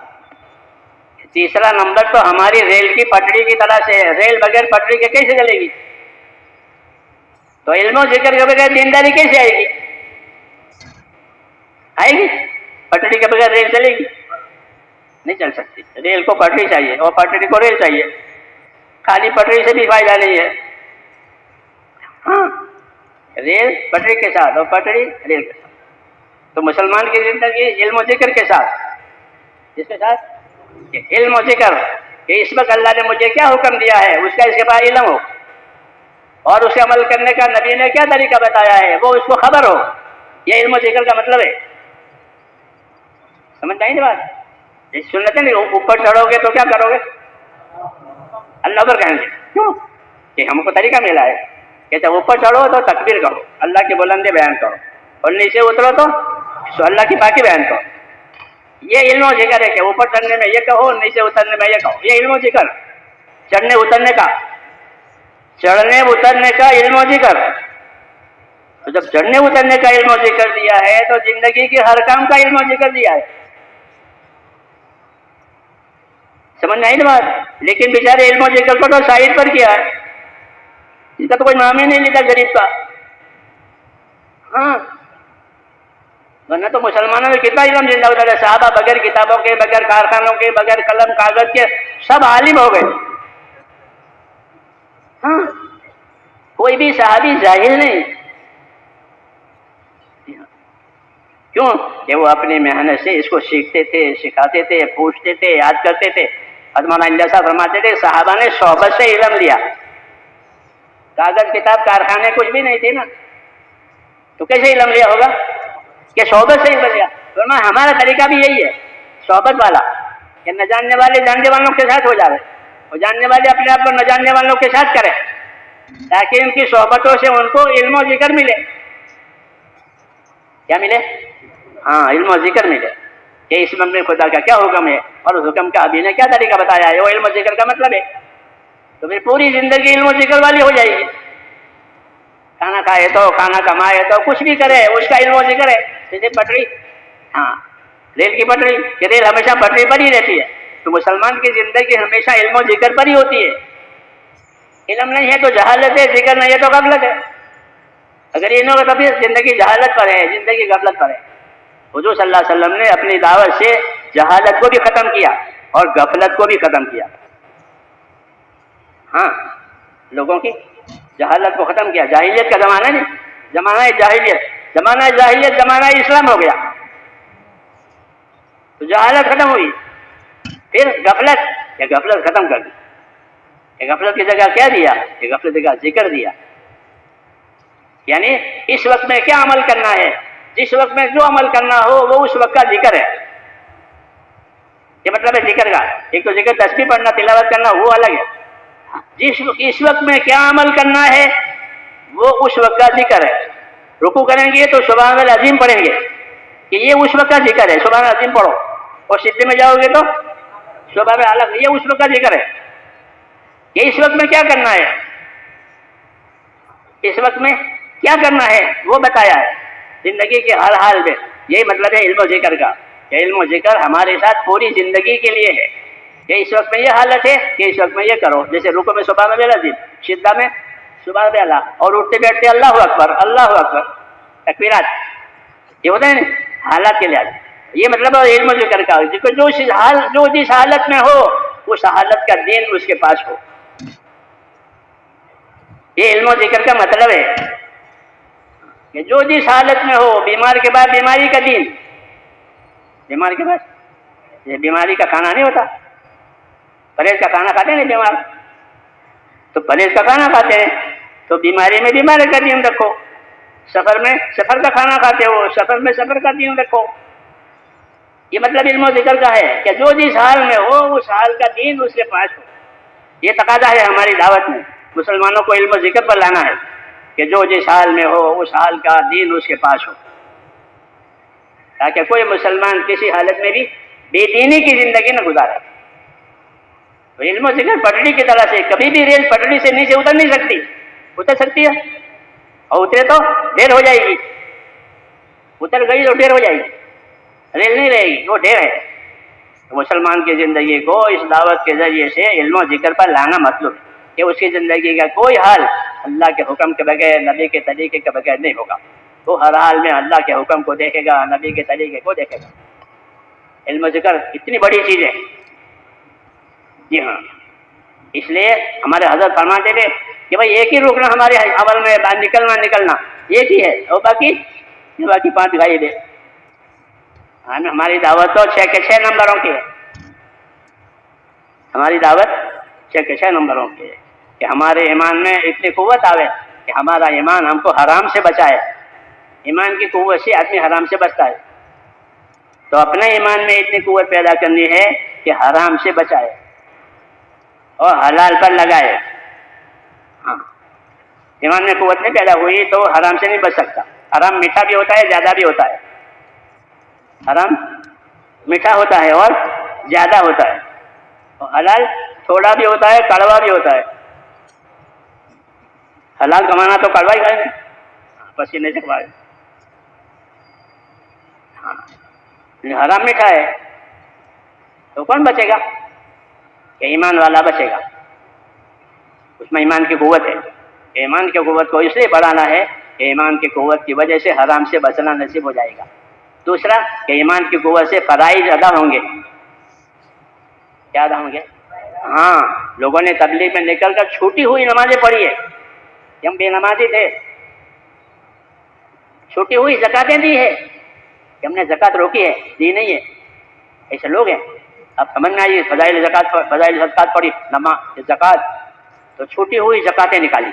تیسرا نمبر تو ہماری ریل کی پٹری کی طرح سے ہے. ریل بغیر پٹری کے کیسے چلے گی؟ تو علم و ذکر کے بغیر دینداری کیسے آئے گی؟ آئے گی؟ پٹری کے بغیر ریل چلے گی؟ نہیں چل سکتی. ریل کو پٹری چاہیے اور پٹری کو ریل چاہیے. خالی پٹری سے بھی فائدہ نہیں ہے. ہاں، ریل پٹری کے ساتھ اور پٹری ریل کے ساتھ. تو مسلمان کی زندگی علم و ذکر کے ساتھ. جس کے ساتھ علم و ذکر کہ اس وقت اللہ نے مجھے کیا حکم دیا ہے اس کا اس کے پاس علم ہو. اور اسے عمل کرنے کا نبی نے کیا طریقہ بتایا ہے وہ اس کو خبر ہو. یہ علم و ذکر کا مطلب ہے. سمجھ آئی نا بات؟ سنتے نہیں اوپر چڑھو گے تو کیا کرو گے؟ اللہ پر کہیں گے. کیوں کہ ہم کو طریقہ ملا ہے کہ جب اوپر چڑھو تو تکبیر کرو, اللہ کی بلندی بیان کرو, اور نیچے اترو تو اللہ کی پاکی بیان کرو. یہ علم و ذکر ہے کہ اوپر چڑھنے میں یہ کہو, نیچے اترنے میں یہ کہو. یہ علم و ذکر چڑھنے اترنے کا علم و ذکر. تو جب چڑھنے اترنے کا علم و ذکر دیا ہے تو زندگی کے ہر کام کا علم و ذکر دیا ہے. سمجھ نہیں نا بات؟ لیکن بیچارے علم و ذکر کو تو شاہد پر کیا ہے, اس کا تو کوئی نام ہی نہیں لیتا غریب کا. ہاں ورنہ تو مسلمانوں میں کتنا علم زندہ ہوتا ہے. صحابہ بغیر کتابوں کے, بغیر کارخانوں کے, بغیر قلم کاغذ کے سب عالم ہو گئے. ہاں کوئی بھی صحابی جاہل نہیں. کیوں کہ وہ اپنی محنت سے اس کو سیکھتے تھے, سکھاتے تھے, پوچھتے تھے, یاد کرتے تھے. حضرت اللہ صاحب فرماتے تھے صحابہ نے صحبت سے علم لیا. کاغذ کتاب کارخانے کچھ بھی نہیں تھے نا, تو کیسے علم لیا ہوگا؟ کہ صحبت سے علم لیا. فرمایا ہمارا طریقہ بھی یہی ہے صحبت والا, کہ نہ جاننے والے جاننے والوں کے ساتھ ہو جاوے, اور جاننے والے اپنے آپ کو نہ جاننے والوں کے ساتھ کریں, تاکہ ان کی صحبتوں سے ان کو علم و ذکر ملے. کیا ملے؟ ہاں علم و ذکر ملے کہ اس میں خدا کا کیا حکم ہے اور اس حکم کا ابھی نے کیا طریقہ بتایا ہے. وہ علم و ذکر کا مطلب ہے. تو پھر پوری زندگی علم و ذکر والی ہو جائے گی. کھانا کھائے تو, کھانا کمائے تو, کچھ بھی کرے اس کا علم و ذکر ہے. جیسے پٹری, ہاں ریل کی پٹری, کہ ریل ہمیشہ پٹری پر ہی رہتی ہے. تو مسلمان کی زندگی ہمیشہ علم و ذکر پر ہی ہوتی ہے. علم نہیں ہے تو جہالت ہے, ذکر نہیں ہے تو غفلت ہے. اگر یہ نہ ہو تو پھر زندگی جہالت پر ہے, زندگی غفلت پر ہے. حضور صلی اللہ علیہ وسلم نے اپنی دعوت سے جہالت کو بھی ختم کیا اور غفلت کو بھی ختم کیا. ہاں لوگوں کی جہالت کو ختم کیا. جاہلیت کا زمانہ نہیں, زمانہ جاہلیت زمانہ اسلام ہو گیا. تو جہالت ختم ہوئی. پھر غفلت ختم کر دی. غفلت کی جگہ کیا دیا؟ غفلت کی جگہ ذکر دیا. یعنی اس وقت میں کیا عمل کرنا ہے, جس وقت میں جو عمل کرنا ہو وہ اس وقت کا ذکر ہے. یہ مطلب ہے ذکر کا. ایک تو ذکر تسبیح پڑھنا, تلاوت کرنا, وہ الگ ہے. اس وقت میں کیا عمل کرنا ہے وہ اس وقت کا ذکر ہے. رکوع کریں گے تو سبحان اللہ عظیم پڑھیں گے, کہ یہ اس وقت کا ذکر ہے, سبحان اللہ عظیم پڑھو. اور سجدے میں جاؤ گے تو سبحان اللہ الگ, یہ اس وقت کا ذکر ہے. یہ اس وقت میں کیا کرنا ہے, اس وقت میں کیا کرنا ہے وہ بتایا ہے زندگی کے ہر حال میں. یہی مطلب ہے علم و ذکر کا, کہ علم و ذکر ہمارے ساتھ پوری زندگی کے لیے ہے. کہ اس وقت میں یہ حالت ہے کہ اس وقت میں یہ کرو. جیسے رکوع میں سبحان اللہ العظیم, سجدہ میں سبحان اللہ, اور اٹھتے بیٹھتے اللہ اکبر, اللہ اکبر, تکبیرات, یہ ہوتا ہے نا حالات کے لحاظ. یہ مطلب ہے علم و ذکر کا, جو جس حالت میں ہو اس حالت کا دین اس کے پاس ہو. یہ علم و ذکر کا مطلب ہے کہ جو جس حالت میں ہو. بیمار کے بعد بیماری کا دین, بیمار کے بعد یہ بیماری کا کھانا نہیں ہوتا, پرہیز کا کھانا کھاتے ہیں بیمار, تو پرہیز کا کھانا کھاتے ہیں تو بیماری میں بیماری کا دین رکھو. سفر میں سفر کا کھانا کھاتے ہو, سفر میں سفر کا دین رکھو. یہ مطلب علم و ذکر کا ہے کہ جو جس حال میں ہو اس حال کا دین اس کے پاس ہو. یہ تقاضا ہے ہماری دعوت میں, مسلمانوں کو علم و ذکر پر لانا ہے کہ جو جس حال میں ہو اس حال کا دین اس کے پاس ہو, تاکہ کوئی مسلمان کسی حالت میں بھی بے دینی کی زندگی نہ گزارے. تو علم و ذکر پٹڑی کی طرح سے, کبھی بھی ریل پٹڑی سے نیچے اتر نہیں سکتی. اتر سکتی ہے اور اترے تو ڈھیر ہو جائے گی, اتر گئی تو ڈھیر ہو جائے گی, ریل نہیں رہے گی, وہ ڈھیر ہے. تو مسلمان کی زندگی کو اس دعوت کے ذریعے سے علم و ذکر پر لانا مطلب ہے کہ اس کی زندگی کا کوئی حال اللہ کے حکم کے بغیر, نبی کے طریقے کے بغیر نہیں ہوگا. وہ ہر حال میں اللہ کے حکم کو دیکھے گا, نبی کے طریقے کو دیکھے گا. علم و ذکر اتنی بڑی چیز ہے. جی ہاں, اس لیے ہمارے حضرت فرماتے تھے کہ بھائی ایک ہی رکن ہمارے عمل میں نکلنا ایک ہی ہے, اور باقی 5 غائب ہے. ہماری دعوت تو 6 کے 6 نمبروں کی ہے. ہماری دعوت 6 کے 6 نمبروں کی ہے کہ ہمارے ایمان میں اتنی قوت آوے کہ ہمارا ایمان ہم کو حرام سے بچائے. ایمان کی قوت سے آدمی حرام سے بچتا ہے. تو اپنے ایمان میں اتنی قوت پیدا کرنی ہے کہ حرام سے بچائے اور حلال پر لگائے. ہاں، ایمان میں قوت نہیں پیدا ہوئی تو حرام سے نہیں بچ سکتا. حرام میٹھا بھی ہوتا ہے، زیادہ بھی ہوتا ہے. حرام میٹھا ہوتا ہے اور زیادہ ہوتا ہے، اور حلال تھوڑا بھی ہوتا ہے، کڑوا بھی ہوتا ہے. حلال کمانا تو کڑوا ہی ہے، پسینے سے کمائے. ہاں، حرام میٹھا ہے تو کون بچے گا؟ کہ ایمان والا بچے گا. اس میں ایمان کی قوت ہے. ایمان کی قوت کو اس لیے بڑھانا ہے کہ ایمان کی قوت کی وجہ سے حرام سے بچنا نصیب ہو جائے گا. دوسرا کہ ایمان کی قوت سے فرائض ادا ہوں گے. کیا ادا ہوں گے؟ ہاں، لوگوں نے تبلیغ میں نکل کر چھوٹی ہوئی نمازیں پڑھی ہے. ہم بے نمازی تھے، چھوٹی ہوئی زکاتیں دی ہے کہ ہم نے زکات روکی ہے، دی نہیں ہے. ایسے لوگ ہیں. اب سمجھنا یہ فضائل زکات پڑھی، نماز زکات تو چھوٹی ہوئی زکاتیں نکالی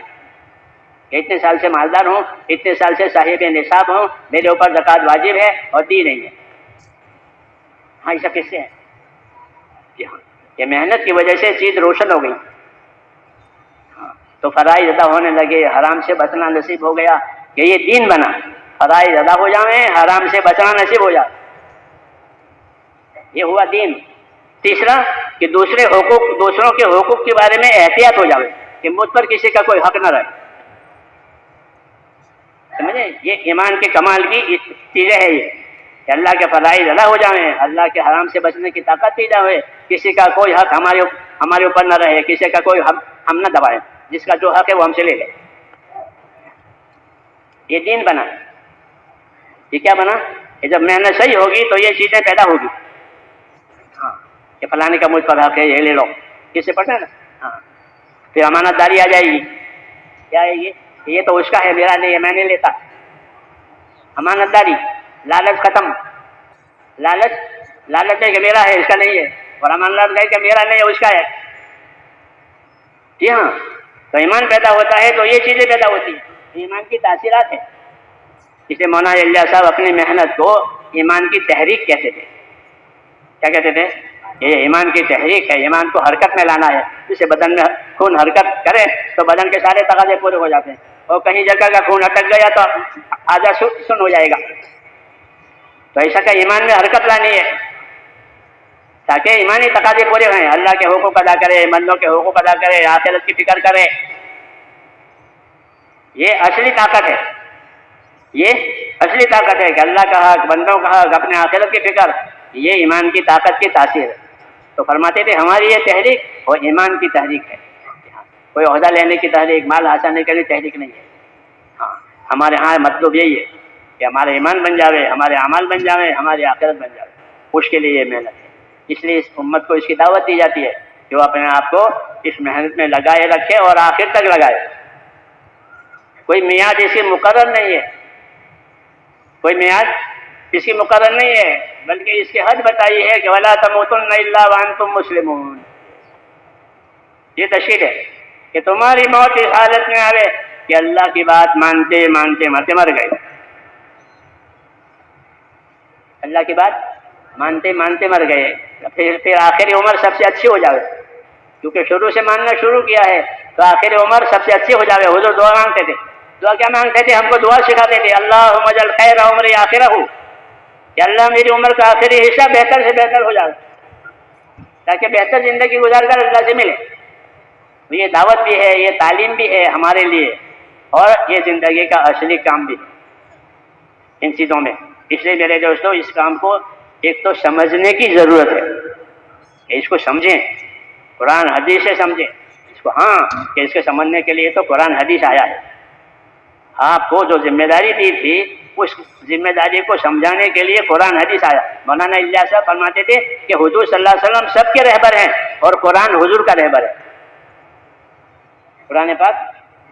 کہ اتنے سال سے مالدار ہوں، اتنے سال سے صاحب نصاب ہوں، میرے اوپر زکات واجب ہے اور دی نہیں ہے. ہاں، ایسا کس سے ہے؟ کہ محنت کی وجہ سے چیز روشن ہو گئی. ہاں، تو فرائض ادا ہونے لگے، حرام سے بچنا نصیب ہو گیا کہ یہ دین بنا. فرائض ادا ہو جائیں، حرام سے بچنا نصیب ہو جائے، یہ ہوا دین. تیسرا کہ دوسروں کے حقوق کے بارے میں احتیاط ہو جائے کہ مجھ پر کسی کا کوئی حق نہ رہے. سمجھے؟ یہ ایمان کے کمال کی چیزیں ہے یہ کہ اللہ کے فرائض ادا ہو جائیں، اللہ کے حرام سے بچنے کی طاقت پیدا ہوئے، کسی کا کوئی حق ہمارے اوپر نہ رہے، کسی کا کوئی حق ہم نہ دبائیں، جس کا جو حق ہے وہ ہم سے لے لے. یہ دین بنا. یہ کیا بنا؟ کہ جب محنت صحیح ہوگی تو یہ چیزیں پیدا ہوگی. ہاں، کہ فلانے کا مجھ پر حق ہے، یہ لے لو، کس سے پڑھنا ہے نا. ہاں، پھر امانت داری آ جائے گی. کیا ہے یہ تو اس کا ہے، میرا نہیں ہے، میں نہیں لیتا. امانت داری. لالچ ختم. لالچ ہے کہ میرا ہے، اس کا نہیں ہے، اور امانت داری کہ میرا نہیں ہے، اس کا ہے. جی ہاں، تو ایمان پیدا ہوتا ہے تو یہ چیزیں پیدا ہوتی ہیں. ایمان کی تاثیرات ہے. اسے مولانا الیاس صاحب اپنی محنت کو ایمان کی تحریک کہتے تھے. کیا کہتے تھے؟ یہ ایمان کی تحریک ہے، ایمان کو حرکت میں لانا ہے. جسے بدن میں خون حرکت کرے تو بدن کے سارے تقاضے پورے ہو جاتے ہیں، اور کہیں جگہ کا خون اٹک گیا تو آدھا سن ہو جائے گا. تو ایسا کہ ایمان میں حرکت لانی ہے تاکہ ایمانی تقاضے پورے ہوئیں. اللہ کے حقوق ادا کرے، بندوں کے حقوق ادا کرے، آخرت کی فکر کرے. یہ اصلی طاقت ہے. یہ اصلی طاقت ہے کہ اللہ کا حق، بندوں کا حق، اپنے آخرت کی فکر. یہ ایمان کی طاقت کی تاثیر ہے. تو فرماتے تھے ہماری یہ تحریک اور ایمان کی تحریک ہے. کوئی عہدہ لینے کی تحریک، مال حاصل کرنے کی تحریک نہیں ہے. ہاں، ہمارے ہاں مطلب یہی ہے کہ ہمارے ایمان بن جاوے، ہمارے اعمال بن جاوے، ہماری آخرت بن جاوے. اس کے لیے یہ محنت ہے. اس لیے اس امت کو اس کی دعوت دی جاتی ہے کہ وہ اپنے آپ کو اس محنت میں لگائے رکھے اور آخر تک لگائے. کوئی میعاد ایسی مقرر نہیں ہے، کوئی میعاد اس کی مقرر نہیں ہے، بلکہ اس کی حد بتائی ہے کہ وَلَا تَمُوتُنَّ إِلَّا وَأَنْتُمْ مُسْلِمُونَ. یہ تشہیر ہے کہ تمہاری موت اس حالت میں آوے کہ اللہ کی بات مانتے مانتے مرتے مر گئے. اللہ کی بات مانتے مانتے مر گئے. پھر آخری عمر سب سے اچھی ہو جاوے، کیونکہ شروع سے ماننا شروع کیا ہے تو آخری عمر سب سے اچھی ہو جاوے. حضور دعا مانگتے تھے. دعا کیا مانگتے تھے؟ ہم کو دعا سکھاتے تھے، اللہم اجعل خیر عمری آخرہ، کہ اللہ میری عمر کا آخری حصہ بہتر سے بہتر ہو جائے تاکہ بہتر زندگی گزار کر اللہ سے ملے. یہ دعوت بھی ہے، یہ تعلیم بھی ہے ہمارے لیے، اور یہ زندگی کا اصلی کام بھی ہے ان چیزوں میں. اس لیے میرے دوستوں، اس کام کو ایک تو سمجھنے کی ضرورت ہے کہ اس کو سمجھیں، قرآن حدیث سے سمجھیں اس کو. ہاں، کہ اس کے سمجھنے کے لیے تو قرآن حدیث آیا ہے. آپ کو جو ذمہ داری دی تھی اس ذمہ داری کو سمجھانے کے لیے قرآن حدیث آیا. مولانا الیاس صاحب فرماتے تھے کہ حضور صلی اللہ علیہ وسلم سب کے رہبر ہیں اور قرآن حضور کا رہبر ہے. قرآن پاک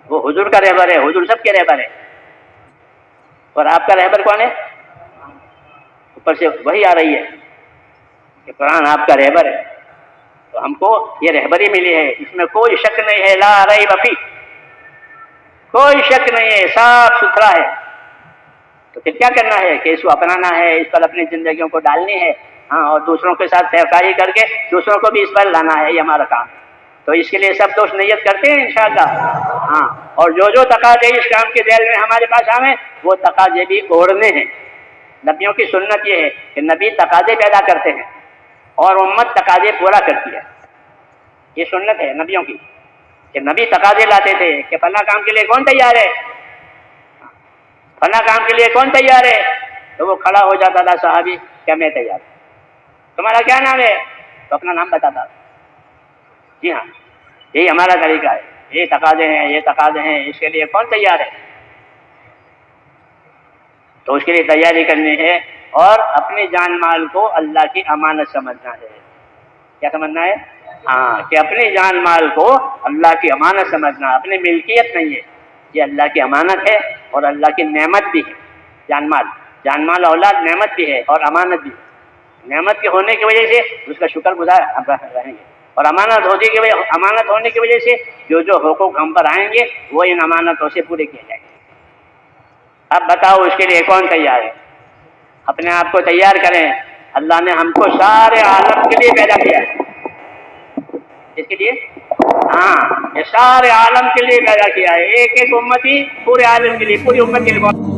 وہ حضور کا رہبر ہے، حضور سب کے رہبر ہے. اور آپ کا رہبر کون ہے؟ اوپر سے وہی آ رہی ہے کہ قرآن آپ کا رہبر ہے. تو ہم کو یہ رہبری ملی ہے، اس میں کوئی شک نہیں ہے، لا ریب فی، کوئی شک نہیں ہے، صاف ستھرا ہے۔ تو پھر کیا کرنا ہے کہ اس کو اپنانا ہے، اس پر اپنی زندگیوں کو ڈالنی ہے، ہاں، اور دوسروں کے ساتھ سہکاری کر کے دوسروں کو بھی اس پر لانا ہے، یہ ہمارا کام ہے۔ تو اس کے لیے سب دوست نیت کرتے ہیں انشاءاللہ، ہاں، اور جو تقاضے اس کام کے ذیل میں ہمارے پاس آئیں وہ تقاضے بھی اوڑھنے ہیں۔ نبیوں کی سنت یہ ہے کہ نبی تقاضے پیدا کرتے ہیں اور امت تقاضے پورا کرتی ہے، یہ سنت ہے نبیوں کی، کہ نبی تقاضے لاتے تھے کہ فلاں کام کے لیے کون تیار ہے، فلاں کام کے لیے کون تیار ہے، تو وہ کھڑا ہو جاتا تھا صحابی کہ میں تیار ہوں۔ تمہارا کیا نام ہے؟ تو اپنا نام بتاتا تھا۔ جی ہاں، یہی ہمارا طریقہ ہے، یہ تقاضے ہیں، یہ تقاضے ہیں، اس کے لیے کون تیار ہے؟ تو اس کے لیے تیاری کرنی ہے اور اپنے جان مال کو اللہ کی امانت سمجھنا ہے۔ کیا سمجھنا ہے؟ ہاں، کہ اپنی جان مال کو اللہ کی امانت سمجھنا، اپنی ملکیت نہیں ہے، یہ اللہ کی امانت ہے اور اللہ کی نعمت بھی ہے۔ جان مال اولاد نعمت بھی ہے اور امانت بھی ہے۔ نعمت کے ہونے کی وجہ سے اس کا شکر گزار ہم رہیں گے، اور امانت ہونے کی وجہ سے جو حقوق ہم پر آئیں گے وہ ان امانتوں سے پورے کیے جائیں گے۔ اب بتاؤ اس کے لیے کون تیار ہے؟ اپنے آپ کو تیار کریں۔ اللہ نے ہم کو سارے عالم کے لیے پیدا کیا ہے، اس کے لیے، ہاں، یہ سارے عالم کے لیے پیدا کیا ہے، ایک ایک امتی پورے عالم کے لیے، پوری امت کے لیے۔